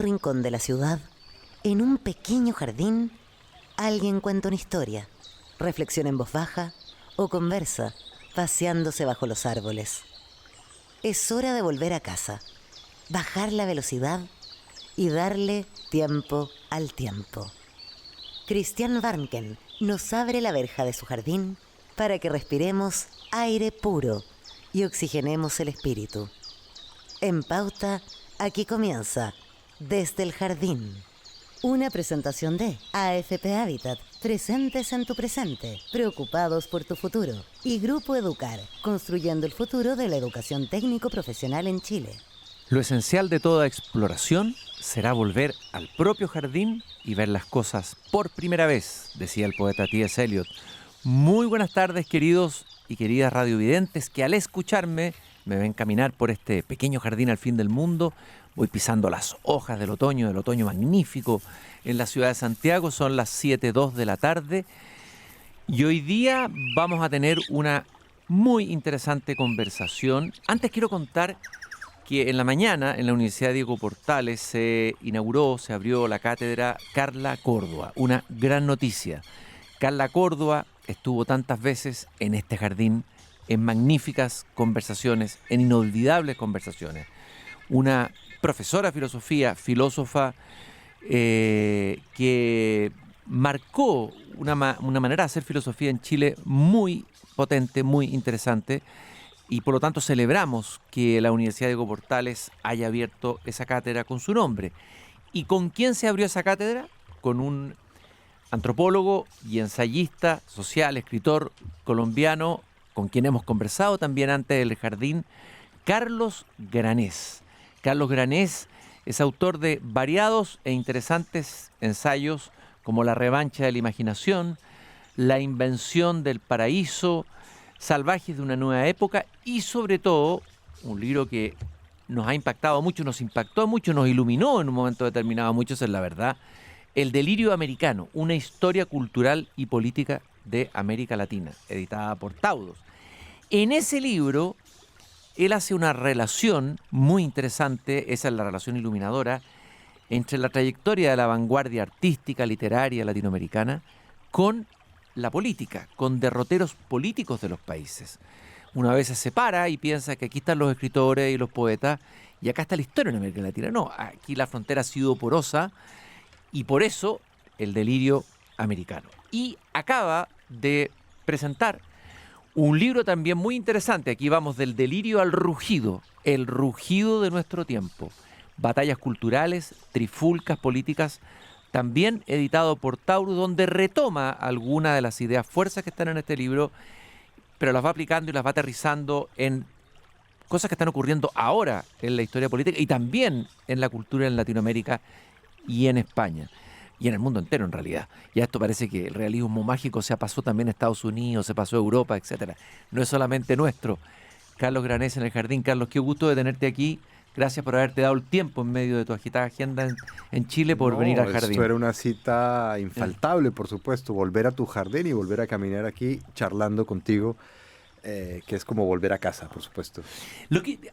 rincón de la ciudad, en un pequeño jardín, alguien cuenta una historia, reflexiona en voz baja o conversa, paseándose bajo los árboles. Es hora de volver a casa, bajar la velocidad y darle tiempo al tiempo. Christian Warnken nos abre la verja de su jardín para que respiremos aire puro y oxigenemos el espíritu. En Pauta, aquí comienza Desde el Jardín. Una presentación de AFP Habitat, presentes en tu presente, preocupados por tu futuro. Y Grupo Educar, construyendo el futuro de la educación técnico-profesional en Chile. Lo esencial de toda exploración será volver al propio jardín y ver las cosas por primera vez, decía el poeta T.S. Eliot. Muy buenas tardes, queridos y queridas radiovidentes, que al escucharme me ven caminar por este pequeño jardín al fin del mundo. Voy pisando las hojas del otoño magnífico en la ciudad de Santiago. Son las 7:02 de la tarde y hoy día vamos a tener una muy interesante conversación. Antes quiero contar que en la mañana en la Universidad Diego Portales se abrió la cátedra Carla Córdoba. Una gran noticia. Carla Córdoba estuvo tantas veces en este jardín, en magníficas conversaciones, en inolvidables conversaciones. Una profesora de filosofía, filósofa, que marcó una manera de hacer filosofía en Chile muy potente, muy interesante, y por lo tanto celebramos que la Universidad Diego Portales haya abierto esa cátedra con su nombre. ¿Y con quién se abrió esa cátedra? Con un antropólogo y ensayista social, escritor colombiano, con quien hemos conversado también antes del jardín, Carlos Granés. Carlos Granés es autor de variados e interesantes ensayos como La revancha de la imaginación, La invención del paraíso, Salvajes de una nueva época y sobre todo un libro que nos ha impactado mucho, nos impactó mucho, nos iluminó en un momento determinado a muchos, es la verdad, El delirio americano, una historia cultural y política de América Latina, editada por Taudos. En ese libro él hace una relación muy interesante, esa es la relación iluminadora, entre la trayectoria de la vanguardia artística, literaria latinoamericana con la política, con derroteros políticos de los países. Una vez se separa y piensa que aquí están los escritores y los poetas y acá está la historia en América Latina. No, aquí la frontera ha sido porosa y por eso el delirio americano. Y acaba de presentar un libro también muy interesante. Aquí vamos del delirio al rugido, el rugido de nuestro tiempo. Batallas culturales, trifulcas políticas, también editado por Taurus, donde retoma algunas de las ideas fuerzas que están en este libro, pero las va aplicando y las va aterrizando en cosas que están ocurriendo ahora en la historia política y también en la cultura en Latinoamérica y en España. Y en el mundo entero, en realidad. Ya esto parece que el realismo mágico se pasó también a Estados Unidos, se pasó a Europa, etcétera. No es solamente nuestro. Carlos Granés en el jardín. Carlos, qué gusto de tenerte aquí. Gracias por haberte dado el tiempo en medio de tu agitada agenda en Chile por venir al jardín. Esto era una cita infaltable, por supuesto. Volver a tu jardín y volver a caminar aquí charlando contigo, que es como volver a casa, por supuesto.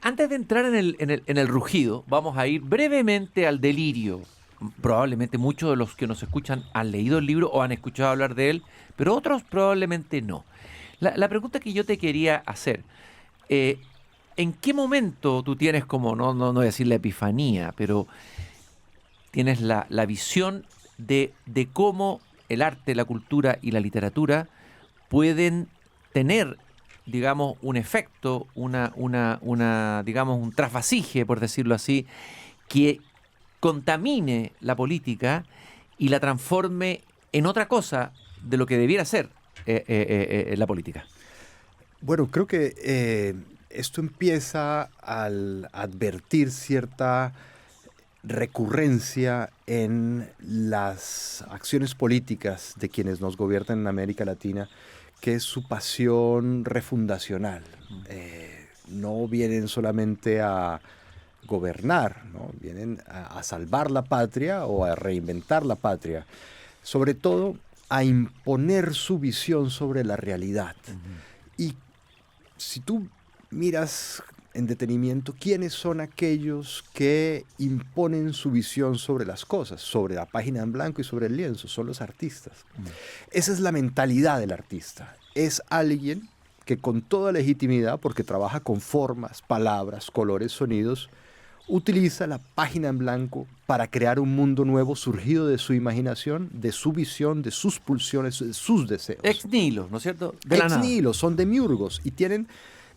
Antes de entrar en el rugido, vamos a ir brevemente al delirio. Probablemente muchos de los que nos escuchan han leído el libro o han escuchado hablar de él, pero otros probablemente no. La pregunta que yo te quería hacer, ¿en qué momento tú tienes como, no voy a decir la epifanía, pero tienes la visión de cómo el arte, la cultura y la literatura pueden tener, digamos, un efecto, digamos, un trasvasije, por decirlo así, que contamine la política y la transforme en otra cosa de lo que debiera ser la política? Bueno, creo que esto empieza al advertir cierta recurrencia en las acciones políticas de quienes nos gobiernan en América Latina, que es su pasión refundacional. No vienen solamente a gobernar, ¿no? Vienen a salvar la patria o a reinventar la patria, sobre todo a imponer su visión sobre la realidad. Y si tú miras en detenimiento quiénes son aquellos que imponen su visión sobre las cosas, sobre la página en blanco y sobre el lienzo. Son los artistas. Esa es la mentalidad del artista. Es alguien que con toda legitimidad, porque trabaja con formas, palabras, colores, sonidos, utiliza la página en blanco para crear un mundo nuevo surgido de su imaginación, de su visión, de sus pulsiones, de sus deseos. Ex nihilo, ¿no es cierto? De la Ex nada. nihilo, son demiurgos y tienen,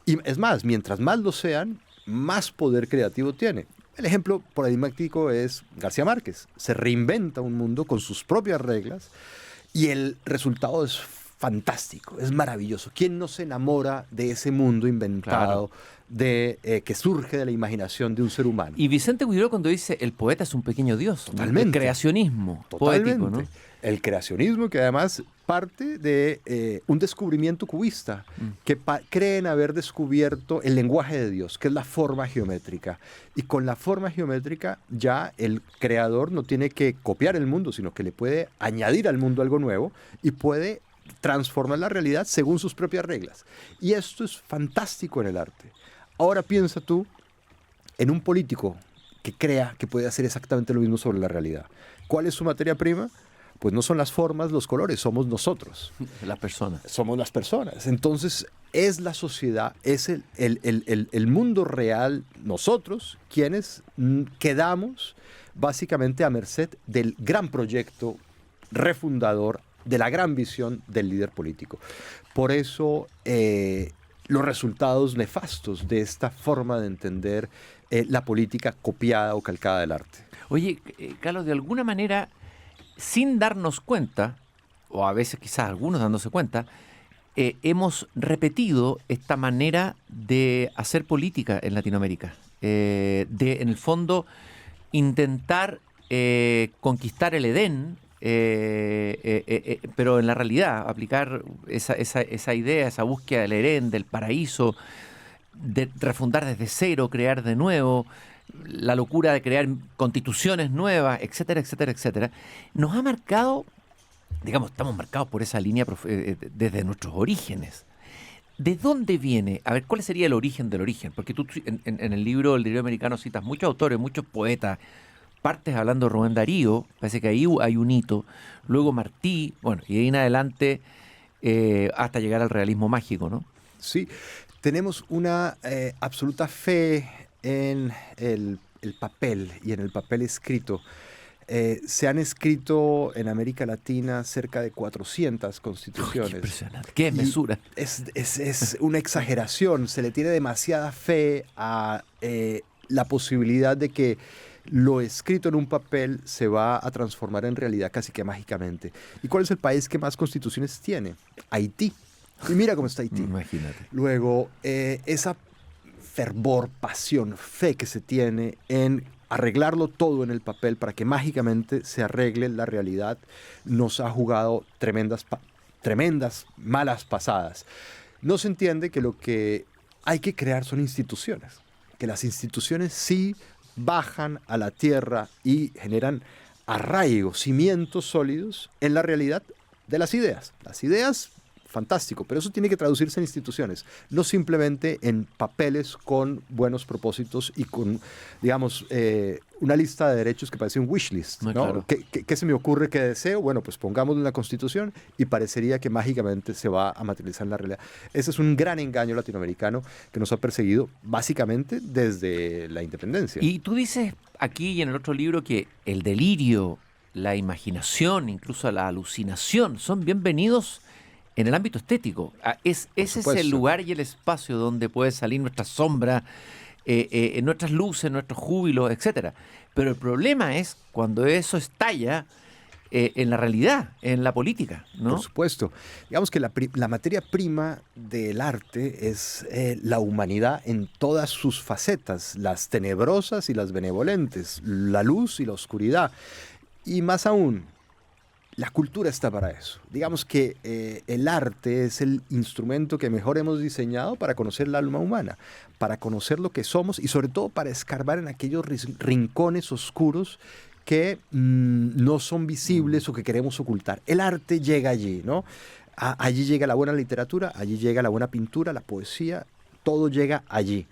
y es más, mientras más lo sean, más poder creativo tiene. El ejemplo paradigmático es García Márquez. Se reinventa un mundo con sus propias reglas y el resultado es fantástico, es maravilloso. ¿Quién no se enamora de ese mundo inventado, que surge de la imaginación de un ser humano? Y Vicente Guiró cuando dice el poeta es un pequeño dios, Totalmente. el creacionismo poético, ¿no? El creacionismo, que además parte de un descubrimiento cubista, que creen haber descubierto el lenguaje de Dios, que es la forma geométrica. Y con la forma geométrica ya el creador no tiene que copiar el mundo, sino que le puede añadir al mundo algo nuevo y puede transformar la realidad según sus propias reglas. Y esto es fantástico en el arte. Ahora piensa tú en un político que crea que puede hacer exactamente lo mismo sobre la realidad. ¿Cuál es su materia prima? Pues no son las formas, los colores, somos nosotros. Las personas. Somos las personas. Entonces es la sociedad, es el mundo real, nosotros, quienes quedamos básicamente a merced del gran proyecto refundador, de la gran visión del líder político. Por eso los resultados nefastos de esta forma de entender la política copiada o calcada del arte. Oye, Carlos, de alguna manera, sin darnos cuenta, o a veces quizás algunos dándose cuenta, hemos repetido esta manera de hacer política en Latinoamérica. En el fondo, intentar conquistar el Edén, pero en la realidad aplicar esa idea, esa búsqueda del Edén, del paraíso, de refundar desde cero, crear de nuevo, la locura de crear constituciones nuevas, etcétera, etcétera, etcétera, nos ha marcado, digamos, estamos marcados por esa línea desde nuestros orígenes. ¿De dónde viene? A ver, ¿cuál sería el origen del origen? Porque tú en el libro El Diario Americano citas muchos autores, muchos poetas. Partes hablando de Rubén Darío, parece que ahí hay un hito, luego Martí, bueno, y de ahí en adelante hasta llegar al realismo mágico, ¿no? Sí, tenemos una absoluta fe en el papel y en el papel escrito. Se han escrito en América Latina cerca de 400 constituciones. Qué impresionante, qué mesura. Es una exageración, se le tiene demasiada fe a la posibilidad de que lo escrito en un papel se va a transformar en realidad casi que mágicamente. ¿Y cuál es el país que más constituciones tiene? Haití. Y mira cómo está Haití. Imagínate. Luego, esa fervor, pasión, fe que se tiene en arreglarlo todo en el papel para que mágicamente se arregle la realidad, nos ha jugado tremendas malas pasadas. No se entiende que lo que hay que crear son instituciones, que las instituciones sí bajan a la tierra y generan arraigo, cimientos sólidos en la realidad de las ideas. Las ideas, fantástico, pero eso tiene que traducirse en instituciones, no simplemente en papeles con buenos propósitos y con, digamos, una lista de derechos que parece un wish list, ¿no? Claro. ¿Qué se me ocurre que deseo? Bueno, pues pongámoslo en la Constitución y parecería que mágicamente se va a materializar en la realidad. Ese es un gran engaño latinoamericano que nos ha perseguido básicamente desde la independencia. Y tú dices aquí y en el otro libro que el delirio, la imaginación, incluso la alucinación, son bienvenidos en el ámbito estético. Ese es el lugar y el espacio donde puede salir nuestra sombra, nuestras luces, nuestros júbilos, etcétera. Pero el problema es cuando eso estalla en la realidad, en la política, ¿no? Por supuesto. Digamos que la materia prima del arte es la humanidad en todas sus facetas, las tenebrosas y las benevolentes, la luz y la oscuridad. Y más aún, la cultura está para eso. Digamos que el arte es el instrumento que mejor hemos diseñado para conocer el alma humana, para conocer lo que somos y sobre todo para escarbar en aquellos rincones oscuros que no son visibles o que queremos ocultar. El arte llega allí, ¿no? Allí llega la buena literatura, allí llega la buena pintura, la poesía, todo llega allí.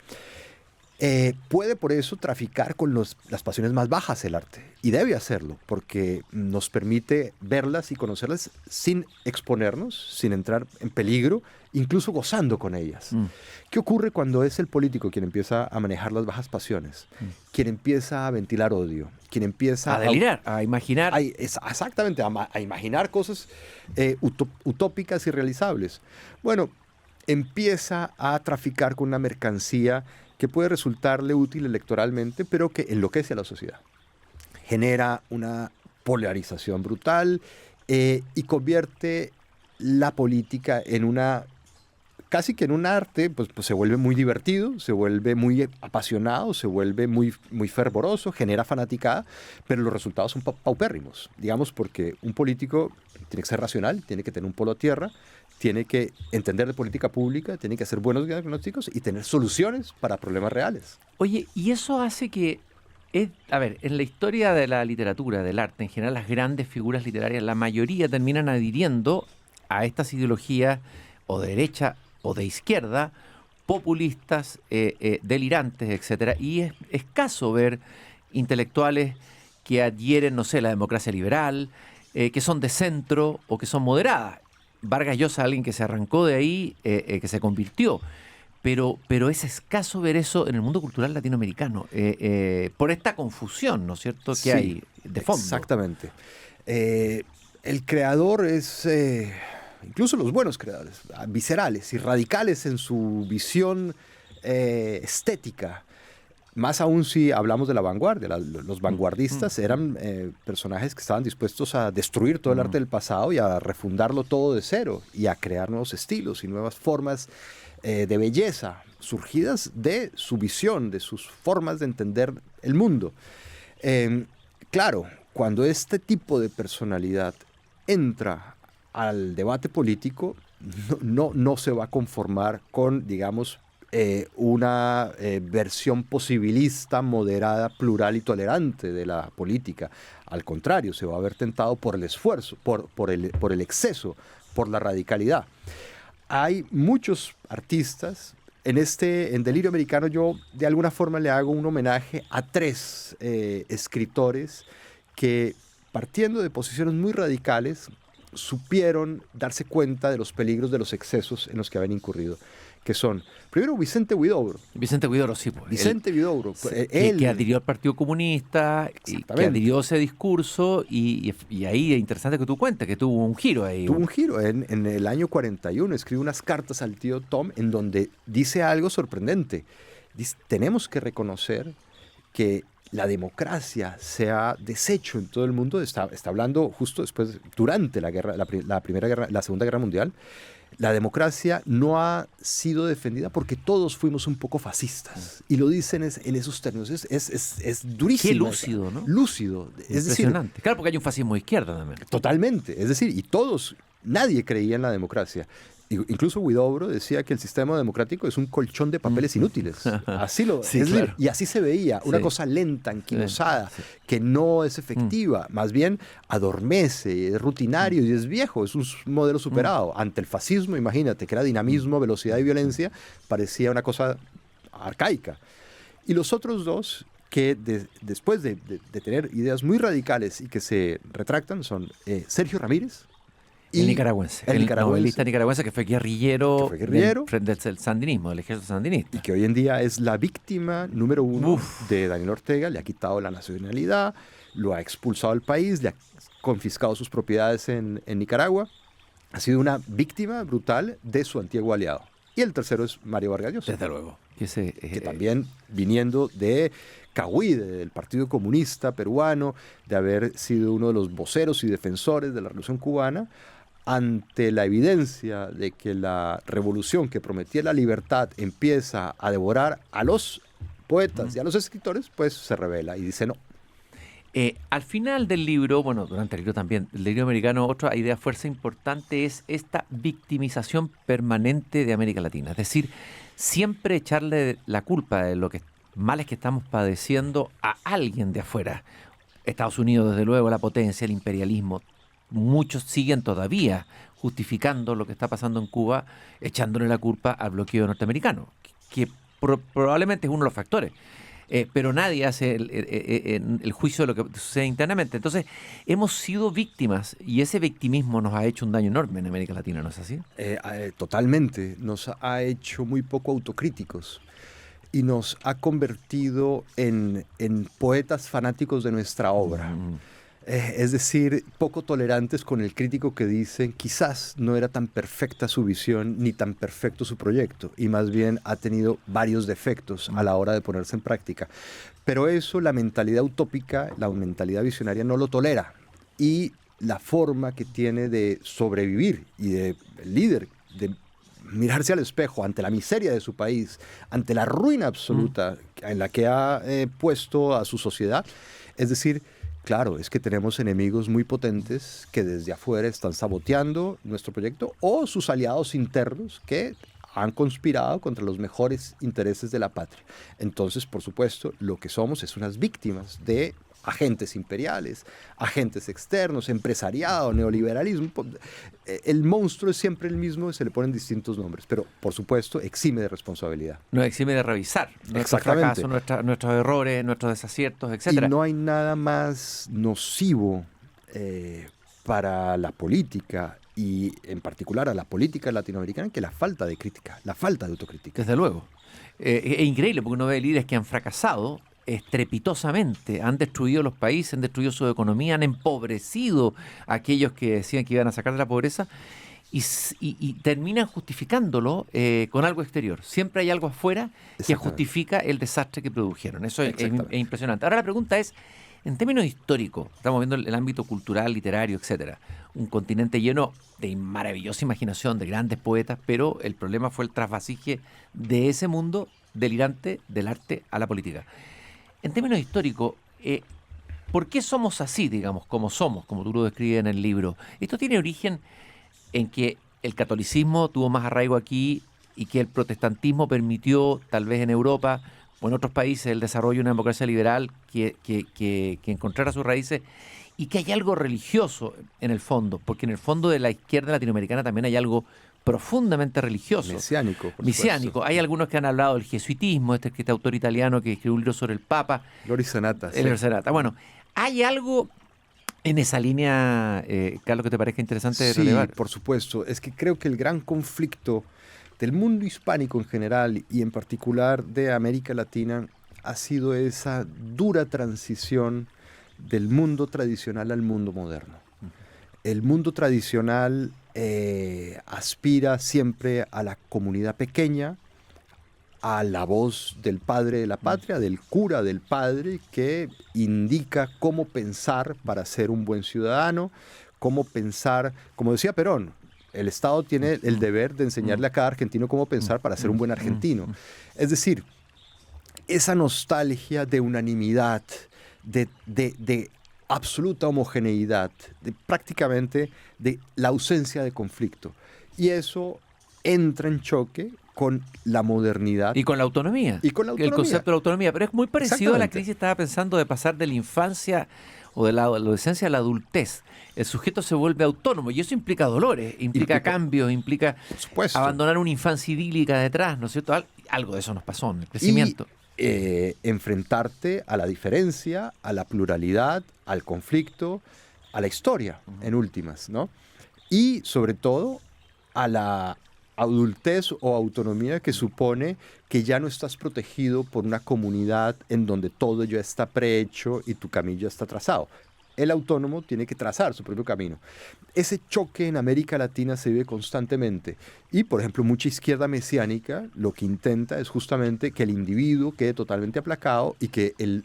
Puede por eso traficar con las pasiones más bajas el arte, y debe hacerlo, porque nos permite verlas y conocerlas sin exponernos, sin entrar en peligro, incluso gozando con ellas. ¿Qué ocurre cuando es el político quien empieza a manejar las bajas pasiones, quien empieza a ventilar odio, quien empieza A delirar, a imaginar. exactamente, a imaginar cosas utópicas y realizables? Bueno, empieza a traficar con una mercancía que puede resultarle útil electoralmente, pero que enloquece a la sociedad. Genera una polarización brutal y convierte la política en casi que en un arte, pues se vuelve muy divertido, se vuelve muy apasionado, se vuelve muy, muy fervoroso, genera fanaticada, pero los resultados son paupérrimos, digamos, porque un político tiene que ser racional, tiene que tener un polo a tierra, tiene que entender de política pública, tiene que hacer buenos diagnósticos y tener soluciones para problemas reales. Oye, y eso hace que, a ver, en la historia de la literatura, del arte, en general las grandes figuras literarias, la mayoría terminan adhiriendo a estas ideologías o de derecha o de izquierda, populistas, delirantes, etcétera. Y es escaso ver intelectuales que adhieren, no sé, la democracia liberal, que son de centro o que son moderadas. Vargas Llosa, alguien que se arrancó de ahí, que se convirtió. Pero es escaso ver eso en el mundo cultural latinoamericano, por esta confusión, ¿no es cierto?, que hay de fondo. Exactamente. El creador es, incluso los buenos creadores, viscerales y radicales en su visión estética. Más aún si hablamos de la vanguardia. Los vanguardistas eran personajes que estaban dispuestos a destruir todo el arte del pasado y a refundarlo todo de cero y a crear nuevos estilos y nuevas formas de belleza surgidas de su visión, de sus formas de entender el mundo. Claro, cuando este tipo de personalidad entra al debate político, no se va a conformar con, digamos, una versión posibilista, moderada, plural y tolerante de la política. Al contrario, se va a ver tentado por el esfuerzo, por el exceso, por la radicalidad. Hay muchos artistas. En Delirio Americano yo de alguna forma le hago un homenaje a 3 escritores que, partiendo de posiciones muy radicales, supieron darse cuenta de los peligros de los excesos en los que habían incurrido, que son, primero, Vicente Huidobro. Vicente Huidobro, sí. Pues, Vicente Huidobro. Que adhirió al Partido Comunista, y que adhirió ese discurso, y ahí es interesante que tú cuentes, que tuvo un giro ahí. Tuvo un giro. En el año 41 escribe unas cartas al tío Tom en donde dice algo sorprendente. Dice, tenemos que reconocer que la democracia se ha deshecho en todo el mundo. Está hablando justo después, durante la Segunda Guerra Mundial. La democracia no ha sido defendida porque todos fuimos un poco fascistas. Y lo dicen en esos términos. Es durísimo. Qué lúcido, ¿no? Lúcido. Impresionante. Claro, porque hay un fascismo de izquierda también. Totalmente. Es decir, nadie creía en la democracia. Incluso Huidobro decía que el sistema democrático es un colchón de papeles inútiles. Así sí, es claro. decir, y así se veía, una cosa lenta, anquilosada, que no es efectiva, más bien adormece, es rutinario y es viejo, es un modelo superado. Ante el fascismo, imagínate, que era dinamismo, velocidad y violencia, parecía una cosa arcaica. Y los otros 2, que después de tener ideas muy radicales y que se retractan, son Sergio Ramírez, El nicaragüense. El novelista nicaragüense que fue guerrillero, del sandinismo, del ejército sandinista. Y que hoy en día es la víctima número 1 de Daniel Ortega. Le ha quitado la nacionalidad, lo ha expulsado del país, le ha confiscado sus propiedades en Nicaragua. Ha sido una víctima brutal de su antiguo aliado. Y el tercero es Mario Vargas Llosa. Desde luego. Que también, viniendo de Cahuí, del Partido Comunista Peruano, de haber sido uno de los voceros y defensores de la Revolución Cubana, ante la evidencia de que la revolución que prometía la libertad empieza a devorar a los poetas y a los escritores, pues se revela y dice no. Al final del libro, bueno, durante el libro también, el Delirio Americano, otra idea fuerza importante es esta victimización permanente de América Latina. Es decir, siempre echarle la culpa de lo que males que estamos padeciendo a alguien de afuera. Estados Unidos, desde luego, la potencia, el imperialismo. Muchos siguen todavía justificando lo que está pasando en Cuba, echándole la culpa al bloqueo norteamericano, que probablemente es uno de los factores. Pero nadie hace el juicio de lo que sucede internamente. Entonces, hemos sido víctimas y ese victimismo nos ha hecho un daño enorme en América Latina, ¿no es así? Totalmente. Nos ha hecho muy poco autocríticos y nos ha convertido en poetas fanáticos de nuestra obra. Es decir, poco tolerantes con el crítico que dicen quizás no era tan perfecta su visión ni tan perfecto su proyecto y más bien ha tenido varios defectos a la hora de ponerse en práctica. Pero eso la mentalidad utópica, la mentalidad visionaria no lo tolera y la forma que tiene de sobrevivir y de el líder de mirarse al espejo ante la miseria de su país, ante la ruina absoluta en la que ha puesto a su sociedad, es decir, claro, es que tenemos enemigos muy potentes que desde afuera están saboteando nuestro proyecto o sus aliados internos que han conspirado contra los mejores intereses de la patria. Entonces, por supuesto, lo que somos es unas víctimas de agentes imperiales, agentes externos, empresariado, neoliberalismo. El monstruo es siempre el mismo y se le ponen distintos nombres, pero por supuesto exime de responsabilidad. Nos exime de revisar nuestros fracasos, nuestros errores, nuestros desaciertos, etc. Y no hay nada más nocivo para la política y en particular a la política latinoamericana que la falta de crítica, la falta de autocrítica. Desde luego. Es increíble porque uno ve líderes que han fracasado estrepitosamente, han destruido los países, han destruido su economía, han empobrecido a aquellos que decían que iban a sacar de la pobreza y terminan justificándolo con algo exterior. Siempre hay algo afuera que justifica el desastre que produjeron. Eso es impresionante. Ahora la pregunta es, en términos históricos, estamos viendo el ámbito cultural, literario, etcétera, un continente lleno de maravillosa imaginación, de grandes poetas, pero el problema fue el trasvasije de ese mundo delirante del arte a la política. En términos históricos, ¿por qué somos así, digamos, como somos, como tú lo describes en el libro? Esto tiene origen en que el catolicismo tuvo más arraigo aquí y que el protestantismo permitió, tal vez en Europa o en otros países, el desarrollo de una democracia liberal que encontrara sus raíces y que hay algo religioso en el fondo, porque en el fondo de la izquierda latinoamericana también hay algo profundamente religioso. Mesiánico, por Mesiánico. supuesto. Hay algunos que han hablado del jesuitismo, este autor italiano que escribió un libro sobre el Papa. Loris Zenata. Loris Zenata. Bueno, ¿hay algo en esa línea, Carlos, que te parezca interesante de relevar? Sí, por supuesto. Es que creo que el gran conflicto del mundo hispánico en general y en particular de América Latina ha sido esa dura transición del mundo tradicional al mundo moderno. El mundo tradicional aspira siempre a la comunidad pequeña, a la voz del padre de la patria, del cura del padre, que indica cómo pensar para ser un buen ciudadano, cómo pensar, como decía Perón, el Estado tiene el deber de enseñarle a cada argentino cómo pensar para ser un buen argentino. Es decir, esa nostalgia de unanimidad, de absoluta homogeneidad, prácticamente de la ausencia de conflicto. Y eso entra en choque con la modernidad. Y con la autonomía. Y con la autonomía. El concepto de la autonomía. Pero es muy parecido a la crisis, estaba pensando, de pasar de la infancia o de la adolescencia a la adultez. El sujeto se vuelve autónomo y eso implica dolores, implica cambios, implica abandonar una infancia idílica detrás, ¿no es cierto? Algo de eso nos pasó en el crecimiento. Enfrentarte a la diferencia, a la pluralidad, al conflicto, a la historia, en últimas, ¿no? Y sobre todo a la adultez o autonomía que supone que ya no estás protegido por una comunidad en donde todo ya está prehecho y tu camino ya está trazado. El autónomo tiene que trazar su propio camino. Ese choque en América Latina se vive constantemente. Y, por ejemplo, mucha izquierda mesiánica lo que intenta es justamente que el individuo quede totalmente aplacado y que el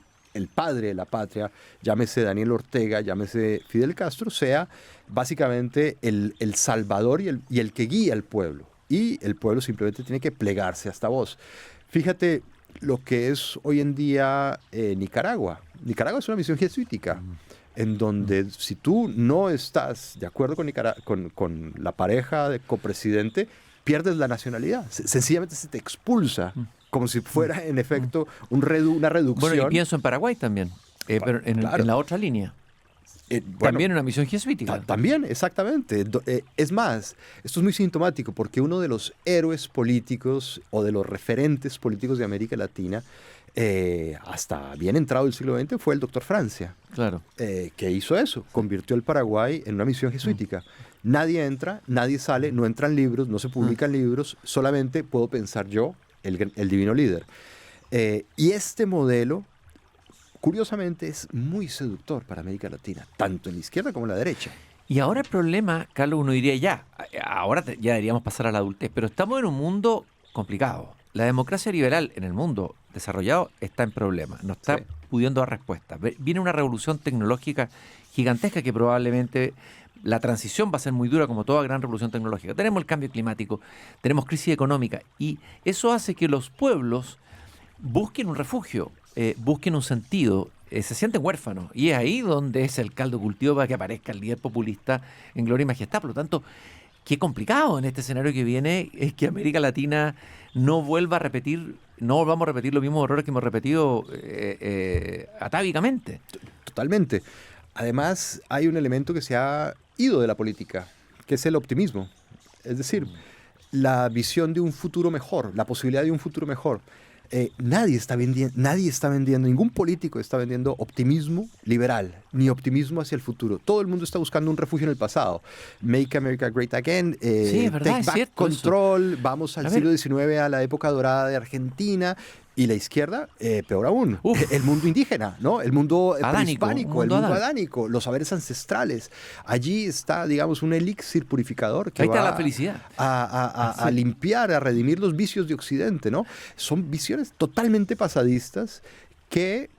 padre de la patria, llámese Daniel Ortega, llámese Fidel Castro, sea básicamente el salvador y el que guía al pueblo. Y el pueblo simplemente tiene que plegarse a esta voz. Fíjate lo que es hoy en día Nicaragua. Nicaragua es una misión jesuítica. En donde si tú no estás de acuerdo con la pareja de copresidente, pierdes la nacionalidad. Sencillamente se te expulsa, como si fuera en efecto una reducción. Bueno, y pienso en Paraguay también, pero en la otra línea. Bueno, También una misión jesuítica. También, exactamente. Es más, esto es muy sintomático porque uno de los héroes políticos o de los referentes políticos de América Latina, hasta bien entrado el siglo XX, fue el doctor Francia, Claro. que hizo eso, convirtió el Paraguay en una misión jesuítica. Nadie entra, nadie sale, no entran libros, no se publican libros, solamente puedo pensar yo, el divino líder. Y este modelo, curiosamente, es muy seductor para América Latina, tanto en la izquierda como en la derecha. Y ahora el problema, Carlos, uno diría ahora ya deberíamos pasar a la adultez, pero estamos en un mundo complicado. La democracia liberal en el mundo desarrollado está en problemas, no está Sí. pudiendo dar respuesta. Viene una revolución tecnológica gigantesca que probablemente la transición va a ser muy dura como toda gran revolución tecnológica. Tenemos el cambio climático, tenemos crisis económica y eso hace que los pueblos busquen un refugio, busquen un sentido, se sienten huérfanos. Y es ahí donde es el caldo de cultivo para que aparezca el líder populista en gloria y majestad. Por lo tanto, qué complicado en este escenario que viene es que América Latina no volvamos a repetir los mismos errores que hemos repetido atávicamente. Totalmente. Además, hay un elemento que se ha ido de la política, que es el optimismo. Es decir, la visión de un futuro mejor, la posibilidad de un futuro mejor. Nadie está vendiendo, ningún político está vendiendo optimismo liberal, ni optimismo hacia el futuro. Todo el mundo está buscando un refugio en el pasado. Make America Great Again, Sí, es verdad, Take es Back cierto Control, vamos al A siglo XIX, a la época dorada de Argentina. Y la izquierda, peor aún, Uf. el mundo indígena, ¿no? El mundo Adánico, prehispánico, un el mundo mundo adánico, los saberes ancestrales. Allí está, digamos, un elixir purificador que Ahí está va la felicidad. a limpiar, a redimir los vicios de Occidente, ¿no? Son visiones totalmente pasadistas que,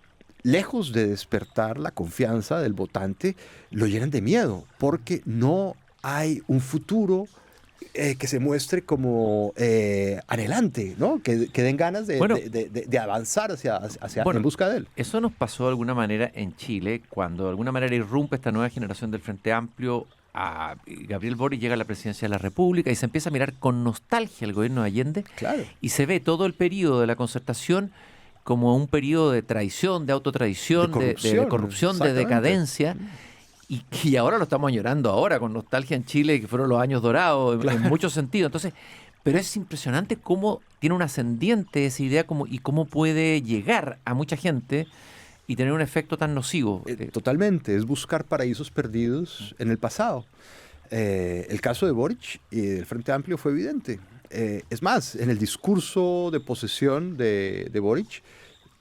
lejos de despertar la confianza del votante, lo llenan de miedo, porque no hay un futuro que se muestre como anhelante, ¿no? Que den ganas Bueno. de avanzar Bueno, en busca de él. Eso nos pasó de alguna manera en Chile, cuando de alguna manera irrumpe esta nueva generación del Frente Amplio. Gabriel Boric llega a la presidencia de la República y se empieza a mirar con nostalgia el gobierno de Allende Claro. y se ve todo el periodo de la Concertación como un periodo de traición, de autotraición, de corrupción, de exactamente. decadencia. Y ahora lo estamos añorando ahora con nostalgia en Chile, que fueron los años dorados en muchos sentidos. Entonces, pero es impresionante cómo tiene un ascendiente esa idea y cómo puede llegar a mucha gente y tener un efecto tan nocivo. Totalmente, es buscar paraísos perdidos en el pasado. El caso de Boric y del Frente Amplio fue evidente. Es más, en el discurso de posesión de Boric,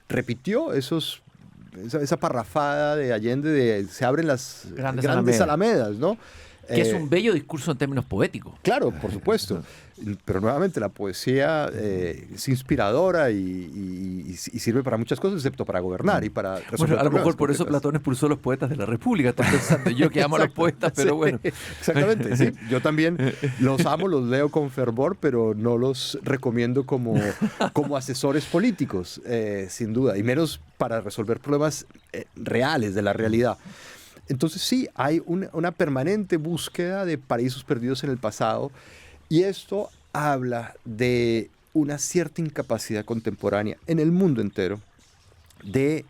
repitió esa parrafada de Allende de se abren las grandes alamedas, ¿no? Que es un bello discurso en términos poéticos. Claro, por supuesto. Pero nuevamente la poesía es inspiradora y sirve para muchas cosas, excepto para gobernar y para resolver Bueno, a lo mejor problemas por eso concretos. Platón expulsó a los poetas de la República. Estoy pensando yo que amo a los poetas, pero Sí, bueno. Exactamente, sí. Yo también los amo, los leo con fervor, pero no los recomiendo como asesores políticos, sin duda, y menos para resolver problemas reales de la realidad. Entonces sí, hay una permanente búsqueda de paraísos perdidos en el pasado y esto habla de una cierta incapacidad contemporánea en el mundo entero de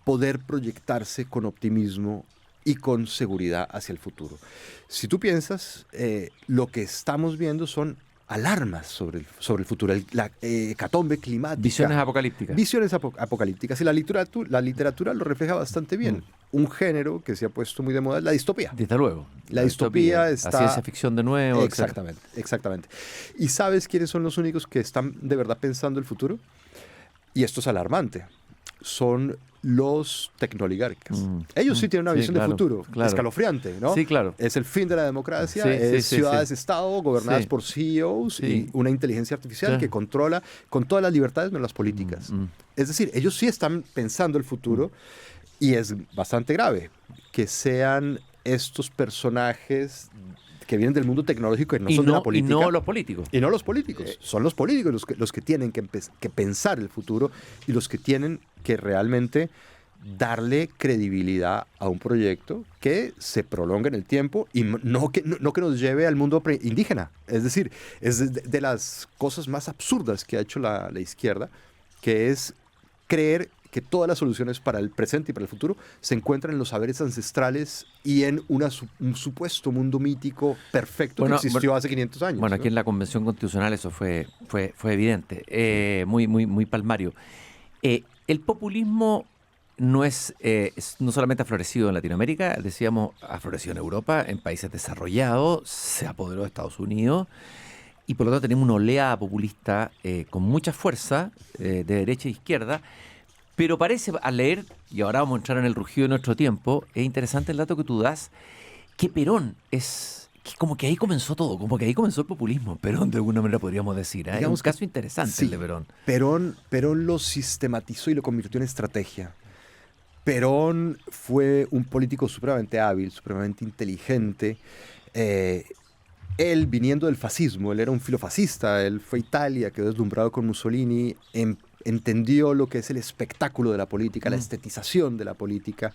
poder proyectarse con optimismo y con seguridad hacia el futuro. Si tú piensas, lo que estamos viendo son alarmas sobre el futuro, la hecatombe climática. Visiones apocalípticas. Visiones apocalípticas. Y la literatura lo refleja bastante bien. Un género que se ha puesto muy de moda es la distopía. Desde luego. La distopía está... La ciencia ficción de nuevo. Exactamente, exactamente. ¿Y sabes quiénes son los únicos que están de verdad pensando el futuro? Y esto es alarmante. Son los tecnooligarcas. Ellos sí tienen una visión de futuro escalofriante, ¿no? Sí, claro. Es el fin de la democracia, Sí, ciudades-estado gobernadas por CEOs y una inteligencia artificial que controla con todas las libertades menos las políticas. Es decir, ellos sí están pensando el futuro y es bastante grave que sean estos personajes que vienen del mundo tecnológico y no son de la política. Y no los políticos. Y no los políticos. Son los políticos los que tienen que pensar el futuro y los que tienen que realmente darle credibilidad a un proyecto que se prolongue en el tiempo y no que nos lleve al mundo indígena. Es decir, es de las cosas más absurdas que ha hecho la izquierda, que es creer que todas las soluciones para el presente y para el futuro se encuentran en los saberes ancestrales y en un supuesto mundo mítico perfecto que existió hace 500 años. Bueno, ¿no? aquí en la Convención Constitucional eso fue evidente, muy palmario. El populismo no solamente ha florecido en Latinoamérica, decíamos, ha florecido en Europa, en países desarrollados, se apoderó de Estados Unidos, y por lo tanto tenemos una oleada populista con mucha fuerza, de derecha e izquierda, pero parece, al leer, y ahora vamos a entrar en el rugido de nuestro tiempo, es interesante el dato que tú das, que Perón es, que como que ahí comenzó todo, como que ahí comenzó el populismo, Perón de alguna manera podríamos decir, es un caso interesante sí, el de Perón. Perón lo sistematizó y lo convirtió en estrategia. Perón fue un político supremamente hábil, supremamente inteligente. Él, viniendo del fascismo, él era un filofascista, él fue a Italia, quedó deslumbrado con Mussolini, entendió lo que es el espectáculo de la política, la estetización de la política,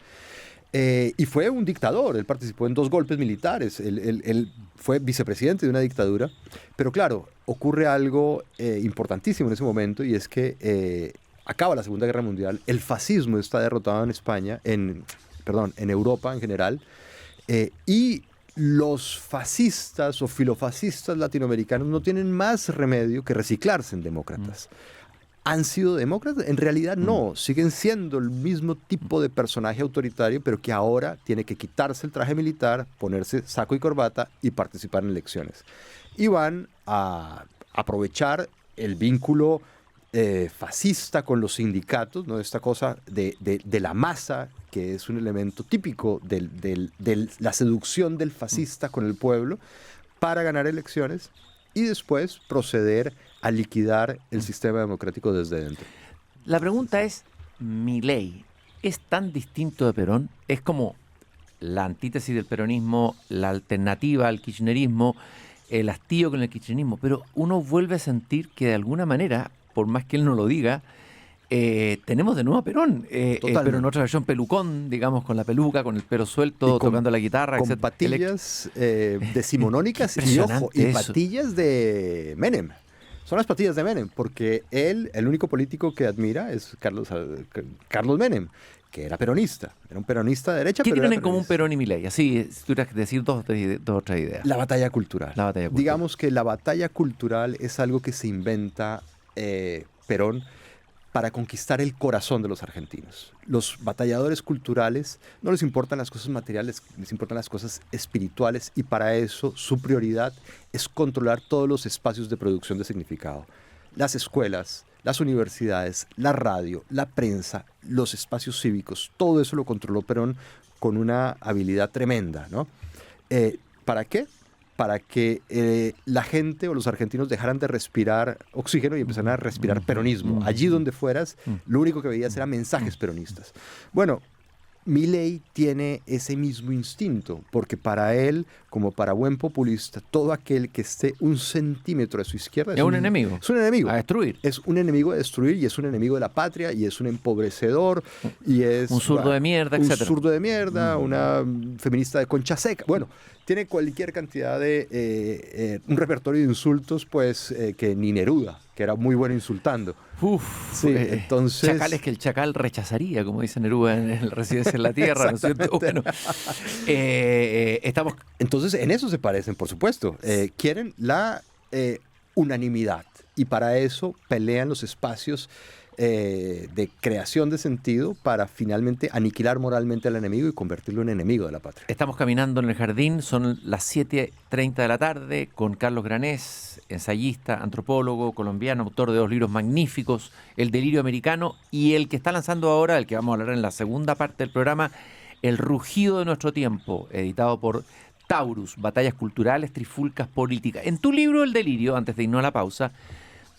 y fue un dictador. Él participó en 2 golpes militares, él fue vicepresidente de una dictadura, pero claro, ocurre algo importantísimo en ese momento, y es que acaba la Segunda Guerra Mundial, el fascismo está derrotado en España, en Europa en general, y los fascistas o filofascistas latinoamericanos no tienen más remedio que reciclarse en demócratas. ¿Han sido demócratas? En realidad no, siguen siendo el mismo tipo de personaje autoritario, pero que ahora tiene que quitarse el traje militar, ponerse saco y corbata y participar en elecciones. Y van a aprovechar el vínculo fascista con los sindicatos, ¿no? Esta cosa de la masa, que es un elemento típico de la seducción del fascista con el pueblo, para ganar elecciones y después proceder a liquidar el sistema democrático desde dentro. La pregunta es, Milei, ¿es tan distinto de Perón? ¿Es como la antítesis del peronismo, la alternativa al kirchnerismo, el hastío con el kirchnerismo? Pero uno vuelve a sentir que de alguna manera, por más que él no lo diga, tenemos de nuevo a Perón, pero en otra versión pelucón, digamos, con la peluca, con el pelo suelto, tocando la guitarra, con patillas decimonónicas y, ojo, y patillas de Menem. Son las patillas de Menem, porque él, el único político que admira es Carlos Menem, que era peronista, era un peronista de derecha. ¿Qué pero tienen en común Perón y Milei? Así, si tuvieras que decir dos o tres ideas. La batalla cultural. La batalla cultural. Digamos que la batalla cultural es algo que se inventa Perón para conquistar el corazón de los argentinos. Los batalladores culturales no les importan las cosas materiales, les importan las cosas espirituales, y para eso su prioridad es controlar todos los espacios de producción de significado. Las escuelas, las universidades, la radio, la prensa, los espacios cívicos, todo eso lo controló Perón con una habilidad tremenda, ¿no? ¿Para qué? Para que la gente o los argentinos dejaran de respirar oxígeno y empezaran a respirar peronismo. Allí donde fueras, lo único que veías eran mensajes peronistas. Bueno, Milei tiene ese mismo instinto, porque para él, como para buen populista, todo aquel que esté un centímetro a su izquierda es un enemigo. Es un enemigo. A destruir. Es un enemigo a destruir, y es un enemigo de la patria, y es un empobrecedor, y es... un zurdo de mierda, un etcétera. Un zurdo de mierda, una feminista de concha seca. Bueno, tiene cualquier cantidad de... un repertorio de insultos, pues, que ni Neruda, que era muy bueno insultando. Sí, entonces... Chacales que el chacal rechazaría, como dice Neruda en el Residencia en la Tierra, ¿no es cierto? Bueno, estamos... Entonces, en eso se parecen, por supuesto. Quieren la unanimidad, y para eso pelean los espacios de creación de sentido para finalmente aniquilar moralmente al enemigo y convertirlo en enemigo de la patria. Estamos caminando en el jardín, son las 7:30 de la tarde, con Carlos Granés, ensayista, antropólogo colombiano, autor de 2 libros magníficos, El delirio americano y el que está lanzando ahora, el que vamos a hablar en la segunda parte del programa, El rugido de nuestro tiempo, editado por Taurus, Batallas culturales, trifulcas políticas. En tu libro El delirio, antes de irnos a la pausa,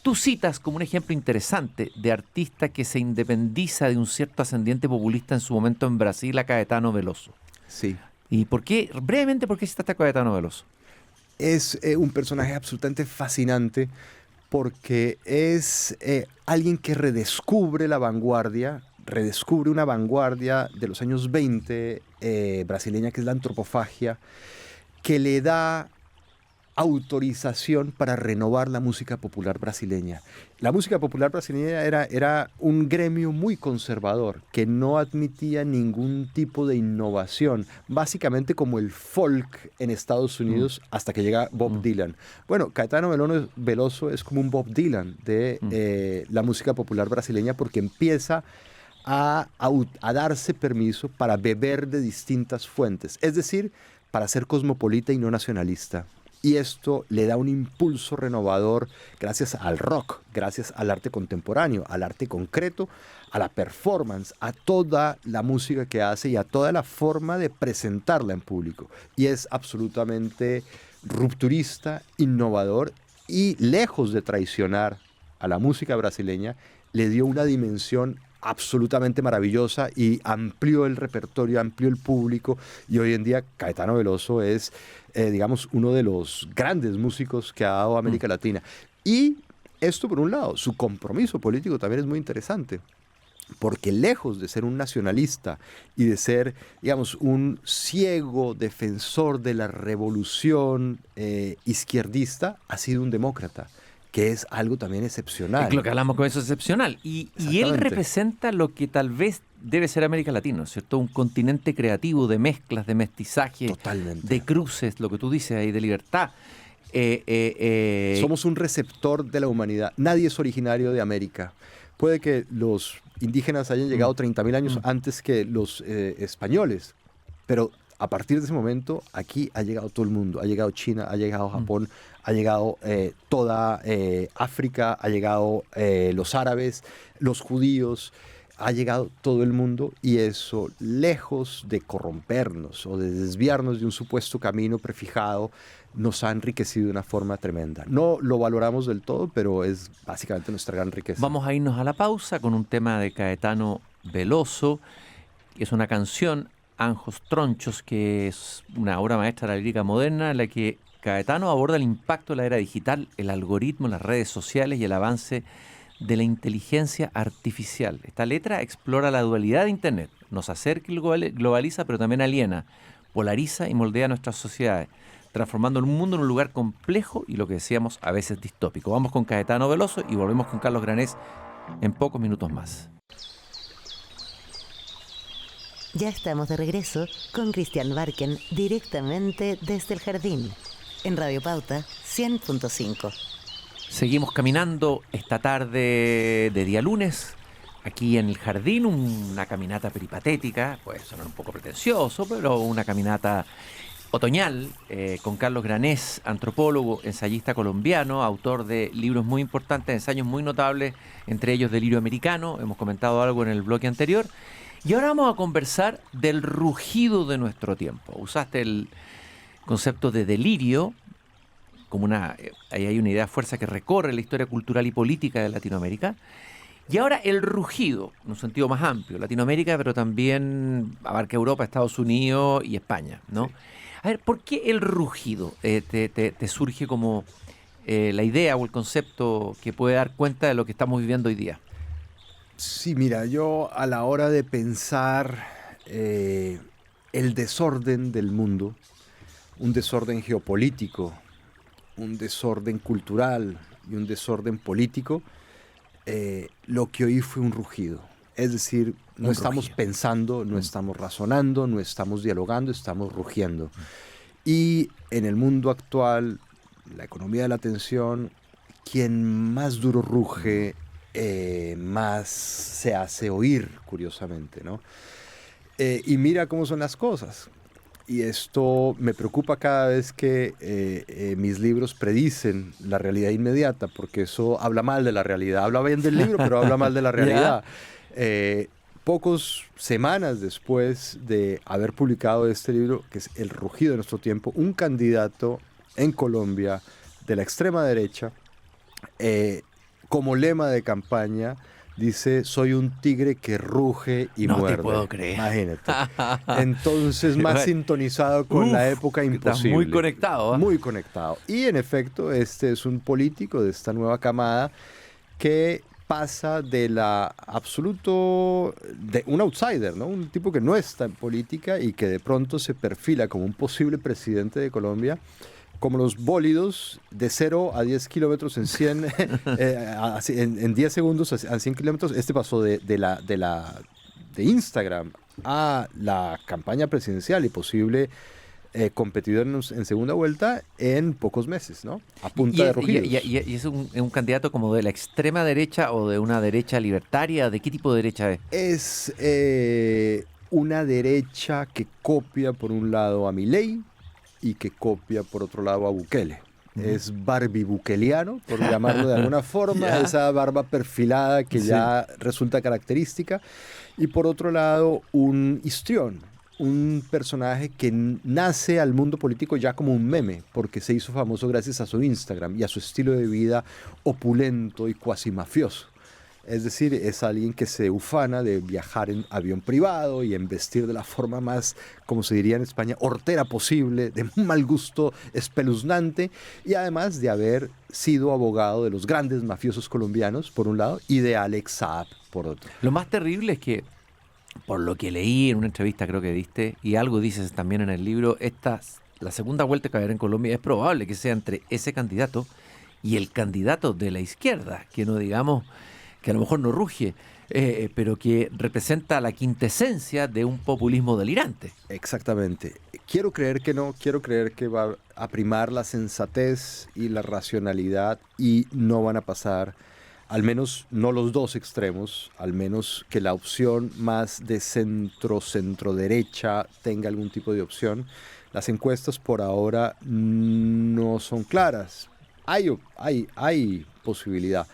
tú citas como un ejemplo interesante de artista que se independiza de un cierto ascendiente populista en su momento en Brasil, a Caetano Veloso. Sí. ¿Y por qué, brevemente, por qué citaste a Caetano Veloso? Es un personaje absolutamente fascinante, porque es alguien que redescubre la vanguardia, redescubre una vanguardia de los años 20 brasileña, que es la antropofagia, que le da autorización para renovar la música popular brasileña. La música popular brasileña era un gremio muy conservador, que no admitía ningún tipo de innovación, básicamente como el folk en Estados Unidos hasta que llega Bob Dylan. Bueno, Caetano Veloso es como un Bob Dylan de la música popular brasileña, porque empieza a darse permiso para beber de distintas fuentes, es decir, para ser cosmopolita y no nacionalista. Y esto le da un impulso renovador gracias al rock, gracias al arte contemporáneo, al arte concreto, a la performance, a toda la música que hace y a toda la forma de presentarla en público. Y es absolutamente rupturista, innovador y, lejos de traicionar a la música brasileña, le dio una dimensión absolutamente maravillosa y amplió el repertorio, amplió el público, y hoy en día Caetano Veloso es, digamos, uno de los grandes músicos que ha dado América Latina. Y esto por un lado, su compromiso político también es muy interesante, porque lejos de ser un nacionalista y de ser, digamos, un ciego defensor de la revolución izquierdista, ha sido un demócrata, que es algo también excepcional. Es lo que hablamos con eso, es excepcional. Y él representa lo que tal vez debe ser América Latina, ¿cierto? Un continente creativo de mezclas, de mestizaje, totalmente, de cruces, lo que tú dices ahí, de libertad. Somos un receptor de la humanidad. Nadie es originario de América. Puede que los indígenas hayan llegado 30.000 años antes que los españoles, pero a partir de ese momento, aquí ha llegado todo el mundo. Ha llegado China, ha llegado Japón, ha llegado toda África, ha llegado los árabes, los judíos, ha llegado todo el mundo, y eso, lejos de corrompernos o de desviarnos de un supuesto camino prefijado, nos ha enriquecido de una forma tremenda. No lo valoramos del todo, pero es básicamente nuestra gran riqueza. Vamos a irnos a la pausa con un tema de Caetano Veloso, que es una canción, Anjos Tronchos, que es una obra maestra de la lírica moderna en la que Caetano aborda el impacto de la era digital, el algoritmo, las redes sociales y el avance de la inteligencia artificial. Esta letra explora la dualidad de Internet, nos acerca y globaliza, pero también aliena, polariza y moldea nuestras sociedades, transformando el mundo en un lugar complejo y, lo que decíamos, a veces distópico. Vamos con Caetano Veloso y volvemos con Carlos Granés en pocos minutos más. Ya estamos de regreso con Cristian Barken, directamente desde el jardín, en Radio Pauta 100.5. Seguimos caminando esta tarde de día lunes, aquí en el jardín, una caminata peripatética, puede sonar un poco pretencioso, pero una caminata otoñal, con Carlos Granés, antropólogo, ensayista colombiano, autor de libros muy importantes, ensayos muy notables, entre ellos Delirio Americano, hemos comentado algo en el bloque anterior. Y ahora vamos a conversar del rugido de nuestro tiempo. Usaste el concepto de delirio, como ahí hay una idea fuerza que recorre la historia cultural y política de Latinoamérica. Y ahora el rugido, en un sentido más amplio, Latinoamérica, pero también abarca Europa, Estados Unidos y España, ¿no? Sí. A ver, ¿por qué el rugido te surge como la idea o el concepto que puede dar cuenta de lo que estamos viviendo hoy día? Sí, mira, yo a la hora de pensar el desorden del mundo, un desorden geopolítico, un desorden cultural y un desorden político, lo que oí fue un rugido. Es decir, no estamos pensando, no estamos razonando, no estamos dialogando, estamos rugiendo. Y en el mundo actual, la economía de la atención, quien más duro ruge, más se hace oír, curiosamente, ¿no? Y mira cómo son las cosas. Y esto me preocupa cada vez que mis libros predicen la realidad inmediata, porque eso habla mal de la realidad. Habla bien del libro, pero habla mal de la realidad. Pocas semanas después de haber publicado este libro, que es El rugido de nuestro tiempo, un candidato en Colombia de la extrema derecha, como lema de campaña, dice: soy un tigre que ruge y muerde. No te puedo creer. Imagínate. Entonces, más sintonizado con la época imposible. Estás muy conectado, ¿eh? Muy conectado. Y en efecto, este es un político de esta nueva camada que pasa de de un outsider, ¿no? Un tipo que no está en política y que de pronto se perfila como un posible presidente de Colombia, como los bólidos de 0 a 10 kilómetros en 100, en 10 segundos a 100 kilómetros. Este pasó de Instagram a la campaña presidencial y posible competidor en segunda vuelta en pocos meses, ¿no? A punta de rugidos. Y es un candidato como de la extrema derecha o de una derecha libertaria. ¿De qué tipo de derecha es? Es una derecha que copia por un lado a Milei y que copia por otro lado a Bukele. Es barbibukeliano, por llamarlo de alguna forma, esa barba perfilada que ya resulta característica. Y por otro lado, un histrión, un personaje que nace al mundo político ya como un meme, porque se hizo famoso gracias a su Instagram y a su estilo de vida opulento y cuasi mafioso. Es decir, es alguien que se ufana de viajar en avión privado y en vestir de la forma más, como se diría en España, hortera posible, de un mal gusto espeluznante, y además de haber sido abogado de los grandes mafiosos colombianos, por un lado, y de Alex Saab, por otro. Lo más terrible es que, por lo que leí en una entrevista creo que diste, y algo dices también en el libro, la segunda vuelta que va a haber en Colombia es probable que sea entre ese candidato y el candidato de la izquierda, que no digamos que a lo mejor no ruge, pero que representa la quintesencia de un populismo delirante. Exactamente. Quiero creer que no, quiero creer que va a primar la sensatez y la racionalidad y no van a pasar, al menos no los dos extremos, al menos que la opción más de centro-derecha tenga algún tipo de opción. Las encuestas por ahora no son claras. Hay posibilidad.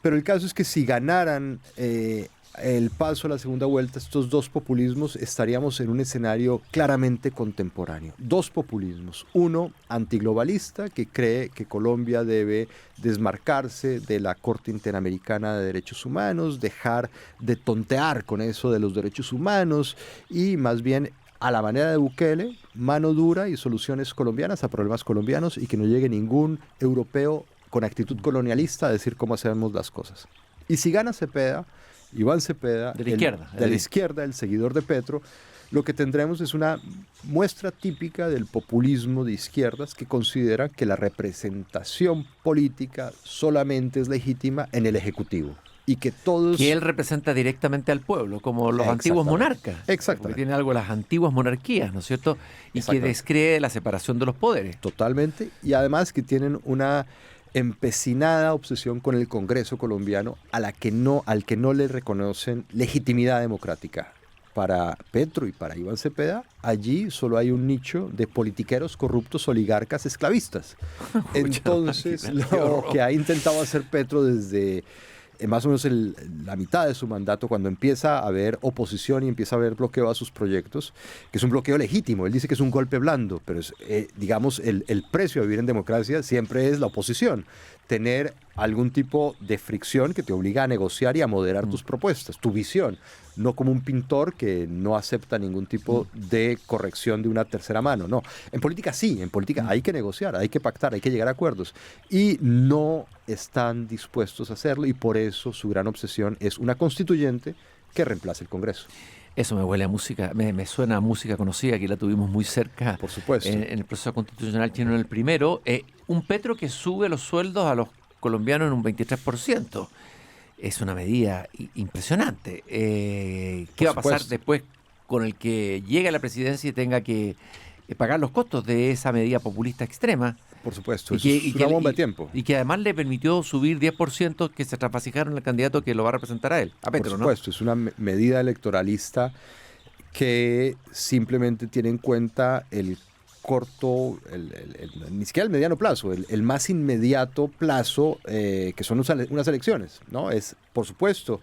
Pero el caso es que si ganaran el paso a la segunda vuelta, estos dos populismos, estaríamos en un escenario claramente contemporáneo. Dos populismos. Uno, antiglobalista, que cree que Colombia debe desmarcarse de la Corte Interamericana de Derechos Humanos, dejar de tontear con eso de los derechos humanos y más bien, a la manera de Bukele, mano dura y soluciones colombianas a problemas colombianos y que no llegue ningún europeo con actitud colonialista a decir cómo hacemos las cosas. Y si gana Cepeda, Iván Cepeda, de la izquierda, el seguidor de Petro, lo que tendremos es una muestra típica del populismo de izquierdas que considera que la representación política solamente es legítima en el Ejecutivo. Y que todos... Que él representa directamente al pueblo, como los antiguos monarcas. Exactamente. Porque tiene algo de las antiguas monarquías, ¿no es cierto? Y que descree la separación de los poderes. Totalmente. Y además que tienen una empecinada obsesión con el Congreso colombiano al que no le reconocen legitimidad democrática. Para Petro y para Iván Cepeda, allí solo hay un nicho de politiqueros corruptos, oligarcas, esclavistas. Entonces, lo que ha intentado hacer Petro desde más o menos la mitad de su mandato, cuando empieza a haber oposición y empieza a haber bloqueo a sus proyectos, que es un bloqueo legítimo. Él dice que es un golpe blando, pero digamos, el precio de vivir en democracia siempre es la oposición. Tener algún tipo de fricción que te obliga a negociar y a moderar tus propuestas, tu visión, no como un pintor que no acepta ningún tipo de corrección de una tercera mano. No, en política sí, en política hay que negociar, hay que pactar, hay que llegar a acuerdos y no están dispuestos a hacerlo y por eso su gran obsesión es una constituyente que reemplace el Congreso. Eso me huele a música, me suena a música conocida, que la tuvimos muy cerca. Por supuesto. En el proceso constitucional chileno en el primero. Un Petro que sube los sueldos a los colombianos en un 23%. Es una medida impresionante. ¿Qué va a pasar después con el que llegue a la presidencia y tenga que pagar los costos de esa medida populista extrema? Por supuesto, es una bomba de tiempo. Y que además le permitió subir 10% que se traspasaron al candidato que lo va a representar a él, a Petro, ¿no? Por supuesto, es una medida electoralista que simplemente tiene en cuenta el corto, ni siquiera el mediano plazo, el más inmediato plazo, que son unas elecciones, ¿no? Es, por supuesto,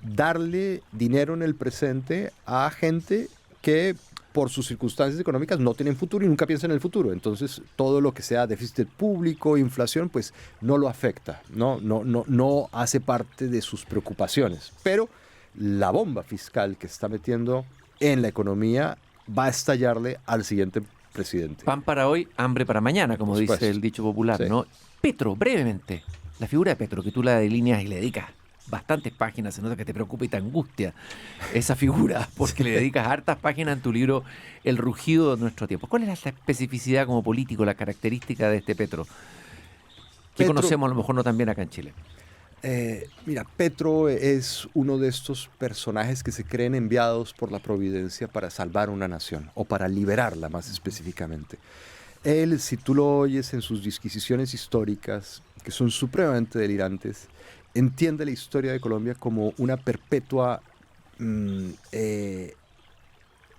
darle dinero en el presente a gente que por sus circunstancias económicas no tienen futuro y nunca piensan en el futuro. Entonces, todo lo que sea déficit público, inflación, pues no lo afecta, no hace parte de sus preocupaciones. Pero la bomba fiscal que está metiendo en la economía va a estallarle al siguiente presidente. Pan para hoy, hambre para mañana, como dice el dicho popular, sí. ¿no? Petro, brevemente, la figura de Petro, que tú la delineas y le dedicas bastantes páginas, se nota que te preocupa y te angustia esa figura, porque le dedicas hartas páginas en tu libro El rugido de nuestro tiempo. ¿Cuál es la especificidad como político, la característica de este Petro? Que Petro, conocemos a lo mejor no tan bien acá en Chile. Mira, Petro es uno de estos personajes que se creen enviados por la providencia para salvar una nación, o para liberarla más específicamente. Él, si tú lo oyes en sus disquisiciones históricas, que son supremamente delirantes, entiende la historia de Colombia como una perpetua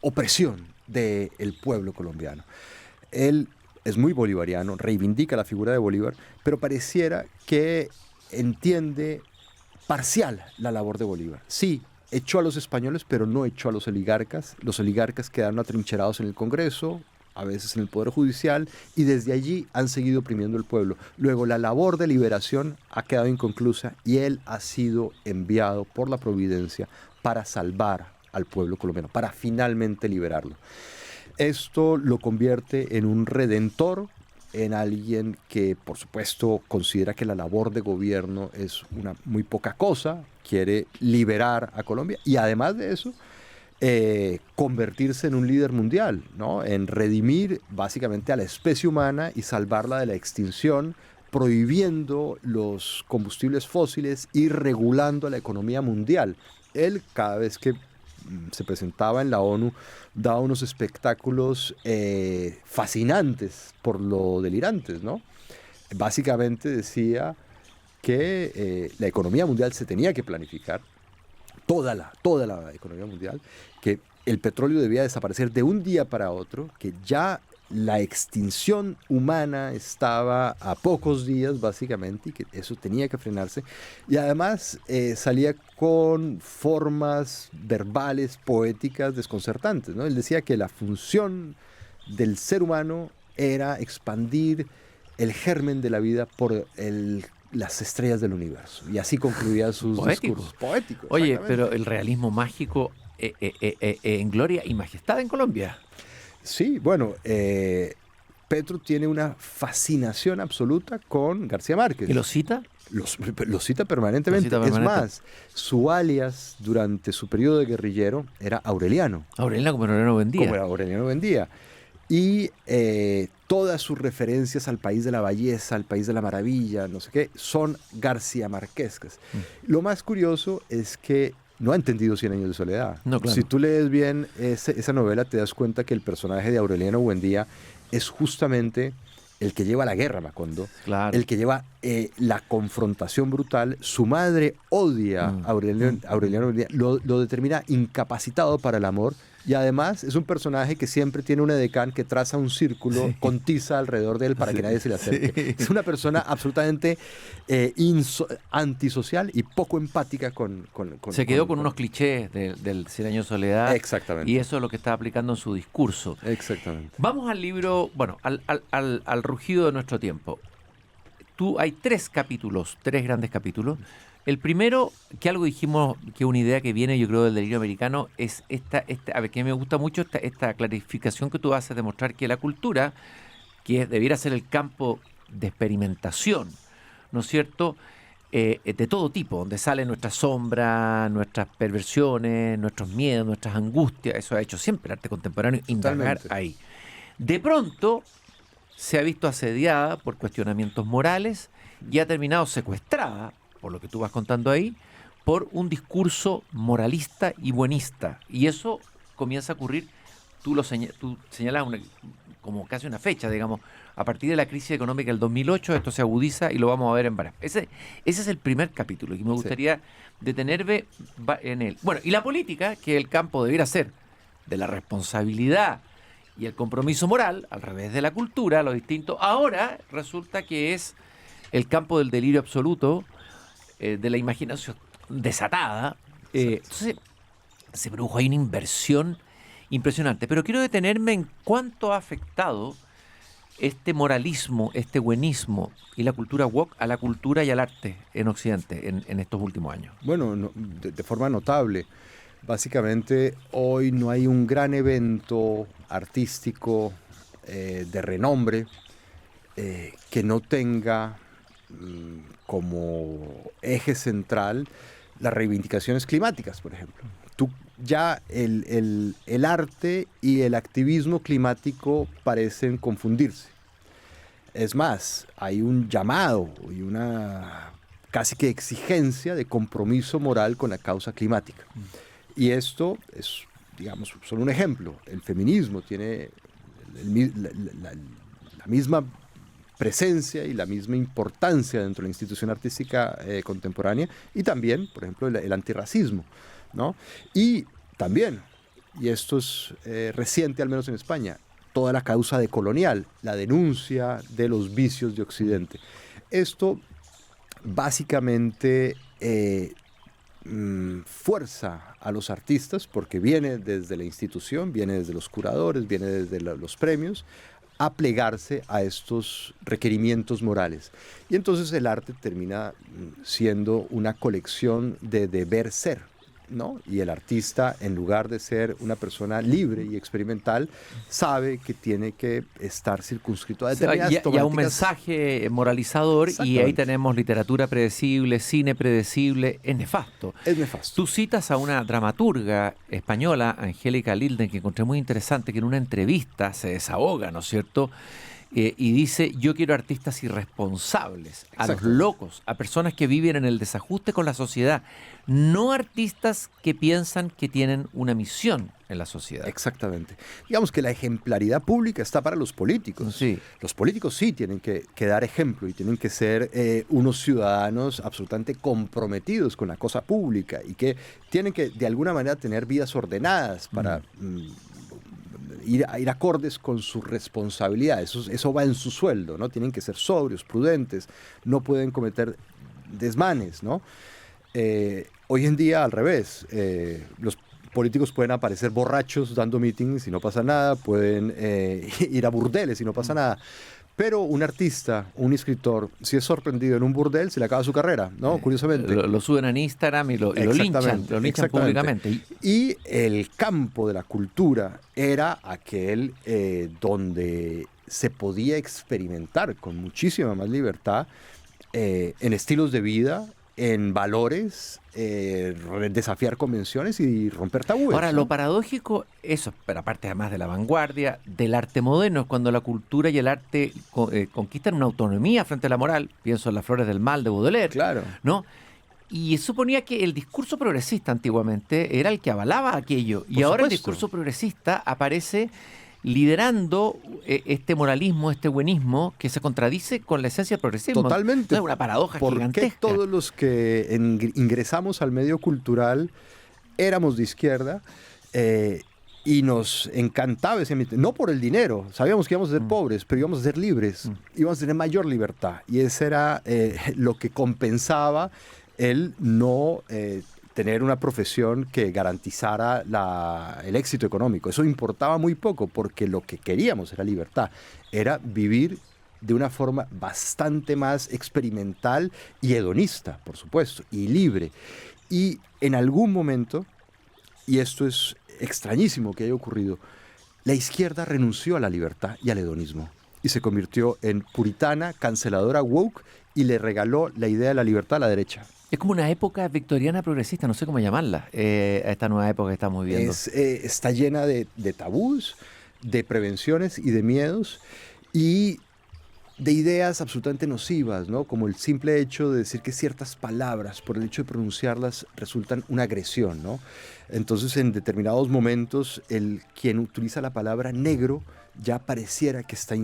opresión del pueblo colombiano. Él es muy bolivariano, reivindica la figura de Bolívar, pero pareciera que entiende parcial la labor de Bolívar. Sí, echó a los españoles, pero no echó a los oligarcas. Los oligarcas quedaron atrincherados en el Congreso, a veces en el Poder Judicial, y desde allí han seguido oprimiendo al pueblo. Luego, la labor de liberación ha quedado inconclusa y él ha sido enviado por la providencia para salvar al pueblo colombiano, para finalmente liberarlo. Esto lo convierte en un redentor, en alguien que, por supuesto, considera que la labor de gobierno es una muy poca cosa, quiere liberar a Colombia y además de eso, convertirse en un líder mundial, ¿no? En redimir básicamente a la especie humana y salvarla de la extinción, prohibiendo los combustibles fósiles y regulando la economía mundial. Él, cada vez que se presentaba en la ONU, daba unos espectáculos fascinantes por lo delirantes, ¿no? Básicamente decía que la economía mundial se tenía que planificar, toda la economía mundial, que el petróleo debía desaparecer de un día para otro, que ya la extinción humana estaba a pocos días, básicamente, y que eso tenía que frenarse. Y además salía con formas verbales, poéticas, desconcertantes, ¿no? Él decía que la función del ser humano era expandir el germen de la vida por las estrellas del universo. Y así concluía sus discursos. Poéticos. Oye, pero el realismo mágico en gloria y majestad en Colombia. Sí, bueno, Petro tiene una fascinación absoluta con García Márquez. ¿Y lo cita? Lo cita permanentemente. Es más, su alias durante su periodo de guerrillero era Aureliano. Aureliano, como Aureliano Buendía. Como era Aureliano Buendía. Y todas sus referencias al país de la belleza, al país de la maravilla, no sé qué, son García Márquezcas. Lo más curioso es que no ha entendido Cien años de soledad. No, claro. Si tú lees bien esa novela, te das cuenta que el personaje de Aureliano Buendía es justamente el que lleva la guerra, Macondo. Claro. El que lleva la confrontación brutal. Su madre odia a Aureliano Buendía, lo determina incapacitado para el amor. Y además es un personaje que siempre tiene un edecán que traza un círculo con tiza alrededor de él para que nadie se le acerque. Es una persona absolutamente antisocial y poco empática con se quedó con unos clichés del Cien años de soledad. Exactamente. Y eso es lo que está aplicando en su discurso. Exactamente. Vamos al libro, bueno, al rugido de nuestro tiempo. Hay tres grandes capítulos. El primero, que algo dijimos, que una idea que viene, yo creo, del delirio americano, es a ver, que me gusta mucho esta clarificación que tú haces de mostrar que la cultura, que debiera ser el campo de experimentación, ¿no es cierto?, de todo tipo, donde sale nuestra sombra, nuestras perversiones, nuestros miedos, nuestras angustias. Eso ha hecho siempre el arte contemporáneo, indagar ahí. De pronto se ha visto asediada por cuestionamientos morales y ha terminado secuestrada, por lo que tú vas contando ahí, por un discurso moralista y buenista. Y eso comienza a ocurrir, tú señalas como casi una fecha, digamos, a partir de la crisis económica del 2008, esto se agudiza y lo vamos a ver en varias. Ese es el primer capítulo y me gustaría detenerme en él. Bueno, y la política, que el campo debiera ser de la responsabilidad y el compromiso moral, al revés de la cultura, lo distinto, ahora resulta que es el campo del delirio absoluto, de la imaginación desatada. Entonces se produjo ahí una inversión impresionante. Pero quiero detenerme en cuánto ha afectado este moralismo, este buenismo y la cultura woke a la cultura y al arte en Occidente en estos últimos años. Bueno, de forma notable. Básicamente hoy no hay un gran evento artístico de renombre que no tenga como eje central las reivindicaciones climáticas, por ejemplo. Ya el arte y el activismo climático parecen confundirse. Es más, hay un llamado y una casi que exigencia de compromiso moral con la causa climática. Y esto es, digamos, solo un ejemplo. El feminismo tiene la misma presencia y la misma importancia dentro de la institución artística contemporánea, y también, por ejemplo, el antirracismo, ¿no? Y también, y esto es reciente al menos en España, toda la causa decolonial, la denuncia de los vicios de Occidente. Esto básicamente fuerza a los artistas, porque viene desde la institución, viene desde los curadores, viene desde los premios, a plegarse a estos requerimientos morales. Y entonces el arte termina siendo una colección de deber ser, ¿no? Y el artista, en lugar de ser una persona libre y experimental, sabe que tiene que estar circunscrito a determinadas y a un mensaje moralizador, y ahí tenemos literatura predecible, cine predecible. Es nefasto. Es nefasto. Tú citas a una dramaturga española, Angélica Lilden, que encontré muy interesante, que en una entrevista se desahoga, ¿no es cierto?, y dice: yo quiero artistas irresponsables, a los locos, a personas que viven en el desajuste con la sociedad, no artistas que piensan que tienen una misión en la sociedad. Exactamente. Digamos que la ejemplaridad pública está para los políticos. Sí. Los políticos sí tienen que dar ejemplo y tienen que ser unos ciudadanos absolutamente comprometidos con la cosa pública, y que tienen que de alguna manera tener vidas ordenadas para ir acordes con su responsabilidad. Eso va en su sueldo, ¿no? Tienen que ser sobrios, prudentes, no pueden cometer desmanes, ¿no? Hoy en día, al revés, los políticos pueden aparecer borrachos dando meetings y no pasa nada, pueden ir a burdeles y no pasa nada. Pero un artista, un escritor, si es sorprendido en un burdel, se le acaba su carrera, ¿no? Curiosamente. Lo suben en Instagram y lo linchan públicamente. Y el campo de la cultura era aquel donde se podía experimentar con muchísima más libertad en estilos de vida, en valores, desafiar convenciones y romper tabúes. Ahora, ¿no? lo paradójico, eso, pero aparte además de la vanguardia, del arte moderno, es cuando la cultura y el arte conquistan una autonomía frente a la moral. Pienso en Las flores del mal de Baudelaire, Claro. ¿no? Y suponía que el discurso progresista antiguamente era el que avalaba aquello. Y ahora el discurso progresista aparece liderando este moralismo, este buenismo, que se contradice con la esencia del progresismo. Totalmente. Es una paradoja gigantesca. ¿Por qué todos los que ingresamos al medio cultural éramos de izquierda y nos encantaba ese ambiente? No por el dinero, sabíamos que íbamos a ser pobres, pero íbamos a ser libres, íbamos a tener mayor libertad, y ese era lo que compensaba el no tener una profesión que garantizara el éxito económico. Eso importaba muy poco, porque lo que queríamos era libertad, era vivir de una forma bastante más experimental y hedonista, por supuesto, y libre. Y en algún momento, y esto es extrañísimo que haya ocurrido, la izquierda renunció a la libertad y al hedonismo y se convirtió en puritana, canceladora, woke, y le regaló la idea de la libertad a la derecha. Es como una época victoriana progresista, no sé cómo llamarla, a esta nueva época que estamos viviendo. Está llena de tabús, de prevenciones y de miedos, y de ideas absolutamente nocivas, ¿no? Como el simple hecho de decir que ciertas palabras, por el hecho de pronunciarlas, resultan una agresión, ¿no? Entonces, en determinados momentos, quien utiliza la palabra negro ya pareciera que está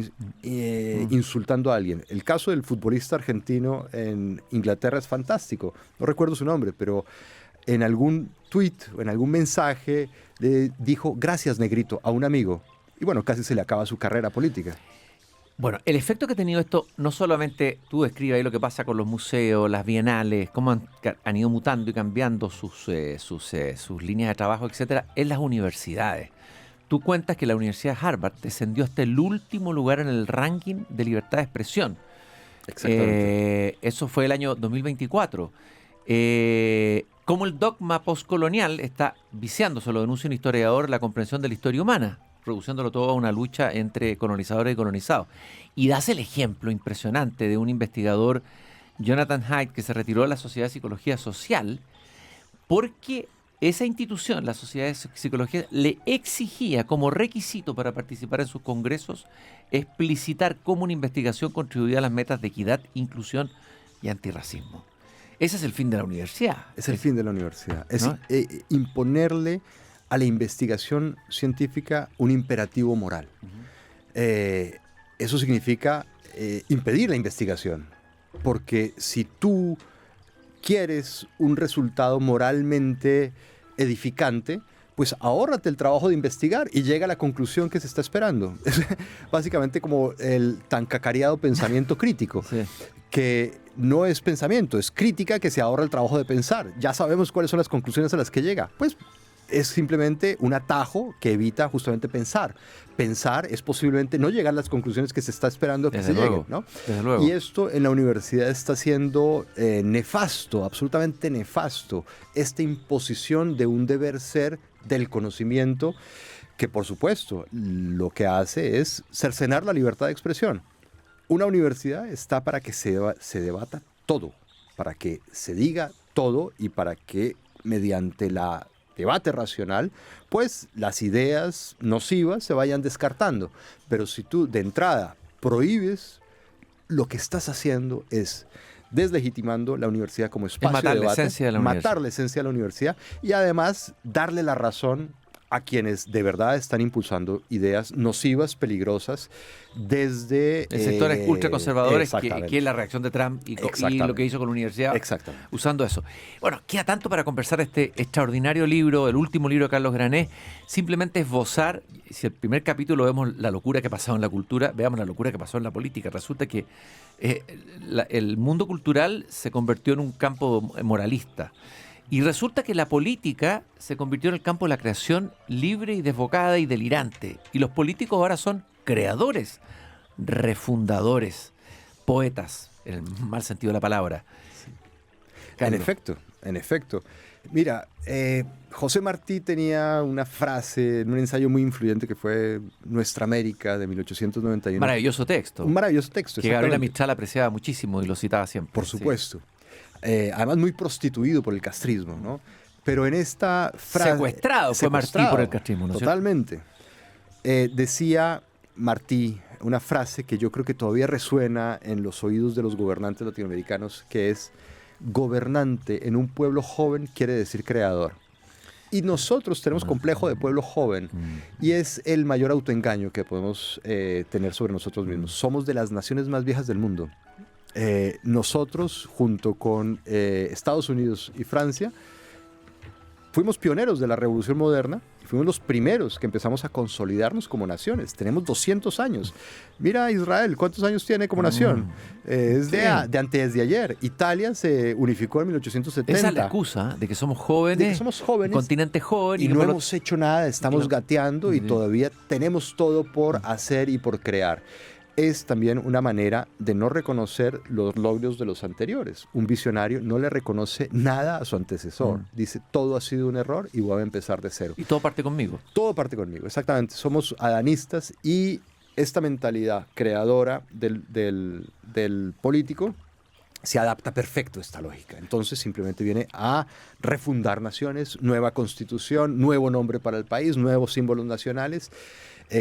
insultando a alguien. El caso del futbolista argentino en Inglaterra es fantástico. No recuerdo su nombre, pero en algún tuit o en algún mensaje le dijo "gracias, negrito" a un amigo. Y bueno, casi se le acaba su carrera política. Bueno, el efecto que ha tenido esto, no solamente tú describes ahí lo que pasa con los museos, las bienales, cómo han ido mutando y cambiando sus líneas de trabajo, etcétera, en las universidades. Tú cuentas que la Universidad de Harvard descendió hasta el último lugar en el ranking de libertad de expresión. Exactamente. Eso fue el año 2024. Cómo el dogma postcolonial está viciando, se lo denuncia un historiador, la comprensión de la historia humana, reduciéndolo todo a una lucha entre colonizadores y colonizados. Y das el ejemplo impresionante de un investigador, Jonathan Haidt, que se retiró de la Sociedad de Psicología Social porque esa institución, la Sociedad de Psicología, le exigía como requisito para participar en sus congresos explicitar cómo una investigación contribuía a las metas de equidad, inclusión y antirracismo. Ese es el fin de la universidad. Es el fin de la universidad. Es ¿no? imponerle a la investigación científica un imperativo moral. Eso significa impedir la investigación. Porque si tú quieres un resultado moralmente edificante, pues ahórrate el trabajo de investigar y llega a la conclusión que se está esperando. Es básicamente como el tan cacareado pensamiento crítico, Sí. que no es pensamiento, es crítica que se ahorra el trabajo de pensar. Ya sabemos cuáles son las conclusiones a las que llega. Pues es simplemente un atajo que evita justamente pensar. Pensar es posiblemente no llegar a las conclusiones que se está esperando que Desde se luego, lleguen, ¿no? desde luego. Y esto en la universidad está siendo nefasto, absolutamente nefasto. Esta imposición de un deber ser del conocimiento que, por supuesto, lo que hace es cercenar la libertad de expresión. Una universidad está para que se debata todo, para que se diga todo y para que mediante la debate racional, pues las ideas nocivas se vayan descartando. Pero si tú de entrada prohíbes, lo que estás haciendo es deslegitimando la universidad como espacio matar de la debate, esencia de la universidad. matar la esencia de la universidad y además darle la razón a quienes de verdad están impulsando ideas nocivas, peligrosas, desde... En sectores ultraconservadores, exactamente. que es la reacción de Trump y lo que hizo con la universidad, Exactamente. usando eso. Bueno, queda tanto para conversar este extraordinario libro, el último libro de Carlos Granés, simplemente esbozar, si el primer capítulo vemos la locura que ha pasado en la cultura, veamos la locura que pasó en la política. Resulta que el mundo cultural se convirtió en un campo moralista. Y resulta que la política se convirtió en el campo de la creación libre y desbocada y delirante. Y los políticos ahora son creadores, refundadores, poetas, en el mal sentido de la palabra. Carlos. En efecto. Mira, José Martí tenía una frase en un ensayo muy influyente que fue Nuestra América de 1891. Maravilloso texto. Un maravilloso texto, Que Gabriela exactamente. Mistral apreciaba muchísimo y lo citaba siempre. Por supuesto. Además muy prostituido por el castrismo, ¿no? Pero en esta frase... Secuestrado fue Martí por el castrismo, ¿no es cierto? Totalmente. Decía Martí una frase que yo creo que todavía resuena en los oídos de los gobernantes latinoamericanos, que es: gobernante en un pueblo joven quiere decir creador. Y nosotros tenemos complejo de pueblo joven, y es el mayor autoengaño que podemos tener sobre nosotros mismos. Somos de las naciones más viejas del mundo. Nosotros, junto con Estados Unidos y Francia, fuimos pioneros de la Revolución Moderna y fuimos los primeros que empezamos a consolidarnos como naciones. Tenemos 200 años. Mira Israel, ¿cuántos años tiene como nación? Es de antes de ayer. Italia se unificó en 1870. Esa es la excusa de que somos jóvenes, De que somos jóvenes, un continente joven. y que no por lo- hemos hecho nada, estamos gateando y Sí. todavía tenemos todo por hacer y por crear. Es también una manera de no reconocer los logros de los anteriores. Un visionario no le reconoce nada a su antecesor. Dice, todo ha sido un error y voy a empezar de cero. Y todo parte conmigo. Todo parte conmigo, exactamente. Somos adanistas y esta mentalidad creadora del político se adapta perfecto a esta lógica. Entonces simplemente viene a refundar naciones, nueva constitución, nuevo nombre para el país, nuevos símbolos nacionales,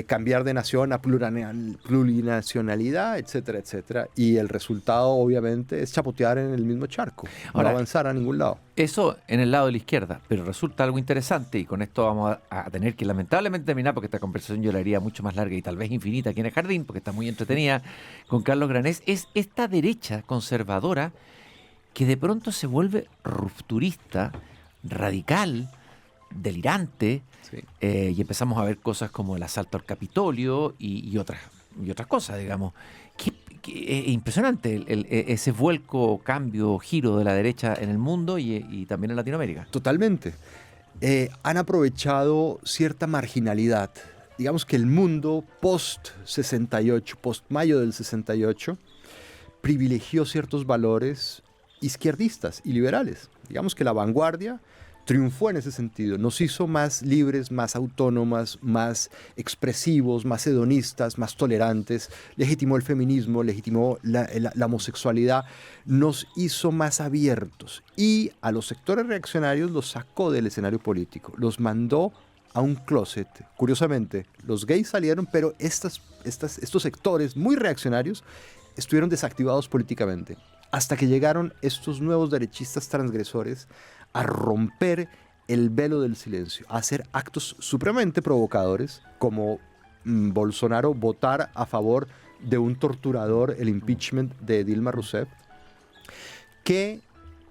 cambiar de nación a plurinacionalidad, etcétera, etcétera. Y el resultado obviamente es chapotear en el mismo charco, Ahora, no avanzar a ningún lado. Eso en el lado de la izquierda, pero resulta algo interesante, y con esto vamos a tener que lamentablemente terminar, porque esta conversación yo la haría mucho más larga y tal vez infinita aquí en el jardín, porque está muy entretenida con Carlos Granés, es esta derecha conservadora que de pronto se vuelve rupturista, radical, delirante, Sí. y empezamos a ver cosas como el asalto al Capitolio y otras cosas, digamos. Es impresionante ese vuelco, cambio, giro de la derecha en el mundo y también en Latinoamérica. Totalmente. Han aprovechado cierta marginalidad. Digamos que el mundo post-68, post-mayo del 68, privilegió ciertos valores izquierdistas y liberales. Digamos que la vanguardia triunfó en ese sentido, nos hizo más libres, más autónomas, más expresivos, más hedonistas, más tolerantes, legitimó el feminismo, legitimó la homosexualidad, nos hizo más abiertos y a los sectores reaccionarios los sacó del escenario político, los mandó a un closet. Curiosamente, los gays salieron, pero estos sectores muy reaccionarios estuvieron desactivados políticamente, hasta que llegaron estos nuevos derechistas transgresores a romper el velo del silencio, a hacer actos supremamente provocadores, como Bolsonaro votar a favor de un torturador, el impeachment de Dilma Rousseff, que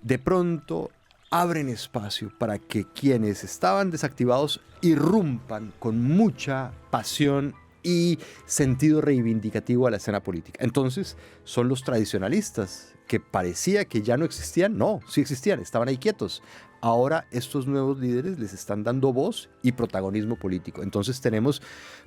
de pronto abren espacio para que quienes estaban desactivados irrumpan con mucha pasión y sentido reivindicativo a la escena política. Entonces, son los tradicionalistas que parecía que ya no existían. No, sí existían, estaban ahí quietos. Ahora estos nuevos líderes les están dando voz y protagonismo político. Entonces tenemos,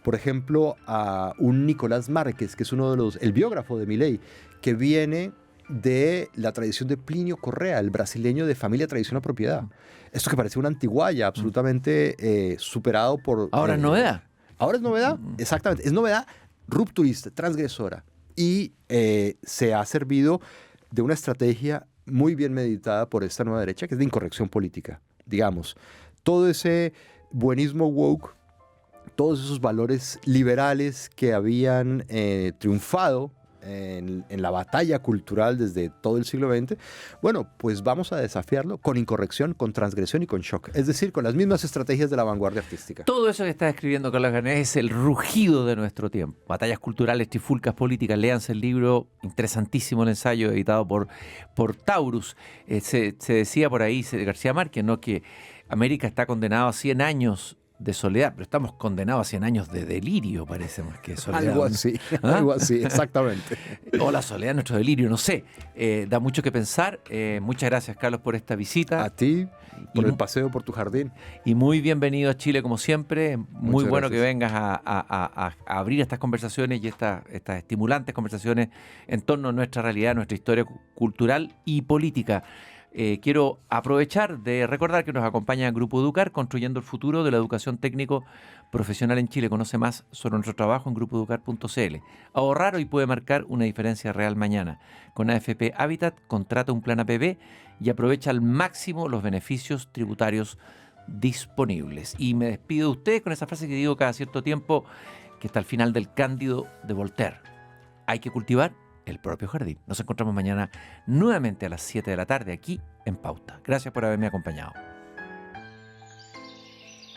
por ejemplo, a un Nicolás Márquez, que es el biógrafo de Milei, que viene de la tradición de Plinio Correa, el brasileño de familia, tradición o propiedad. Esto que parecía una antiguaya absolutamente superado por... Ahora es novedad. Ahora es novedad, exactamente. Es novedad rupturista, transgresora. Y se ha servido de una estrategia muy bien meditada por esta nueva derecha, que es de incorrección política. Digamos, todo ese buenismo woke, todos esos valores liberales que habían triunfado en la batalla cultural desde todo el siglo XX, bueno, pues vamos a desafiarlo con incorrección, con transgresión y con shock. Es decir, con las mismas estrategias de la vanguardia artística. Todo eso que está escribiendo Carlos Garnés es el rugido de nuestro tiempo. Batallas culturales, trifulcas políticas. Léanse el libro, interesantísimo el ensayo editado por Taurus. Se decía por ahí, García Márquez, ¿no?, que América está condenada a 100 años de soledad, pero estamos condenados a 100 años de delirio, parece, más que soledad. Algo así, ¿Ah? algo así, exactamente. O la soledad, nuestro delirio, no sé. Da mucho que pensar. Muchas gracias, Carlos, por esta visita. A ti, por el paseo por tu jardín. Y muy bienvenido a Chile, como siempre. Muy Muchas bueno gracias. que vengas a abrir estas conversaciones y estas estimulantes conversaciones en torno a nuestra realidad, nuestra historia cultural y política. Quiero aprovechar de recordar que nos acompaña el Grupo Educar, construyendo el futuro de la educación técnico profesional en Chile. Conoce más sobre nuestro trabajo en grupoeducar.cl. Ahorrar hoy puede marcar una diferencia real mañana. Con AFP Habitat, contrata un plan APB y aprovecha al máximo los beneficios tributarios disponibles. Y me despido de ustedes con esa frase que digo cada cierto tiempo, que está al final del Cándido de Voltaire. Hay que cultivar el propio jardín. Nos encontramos mañana nuevamente a las 7 de la tarde aquí en Pauta. Gracias por haberme acompañado.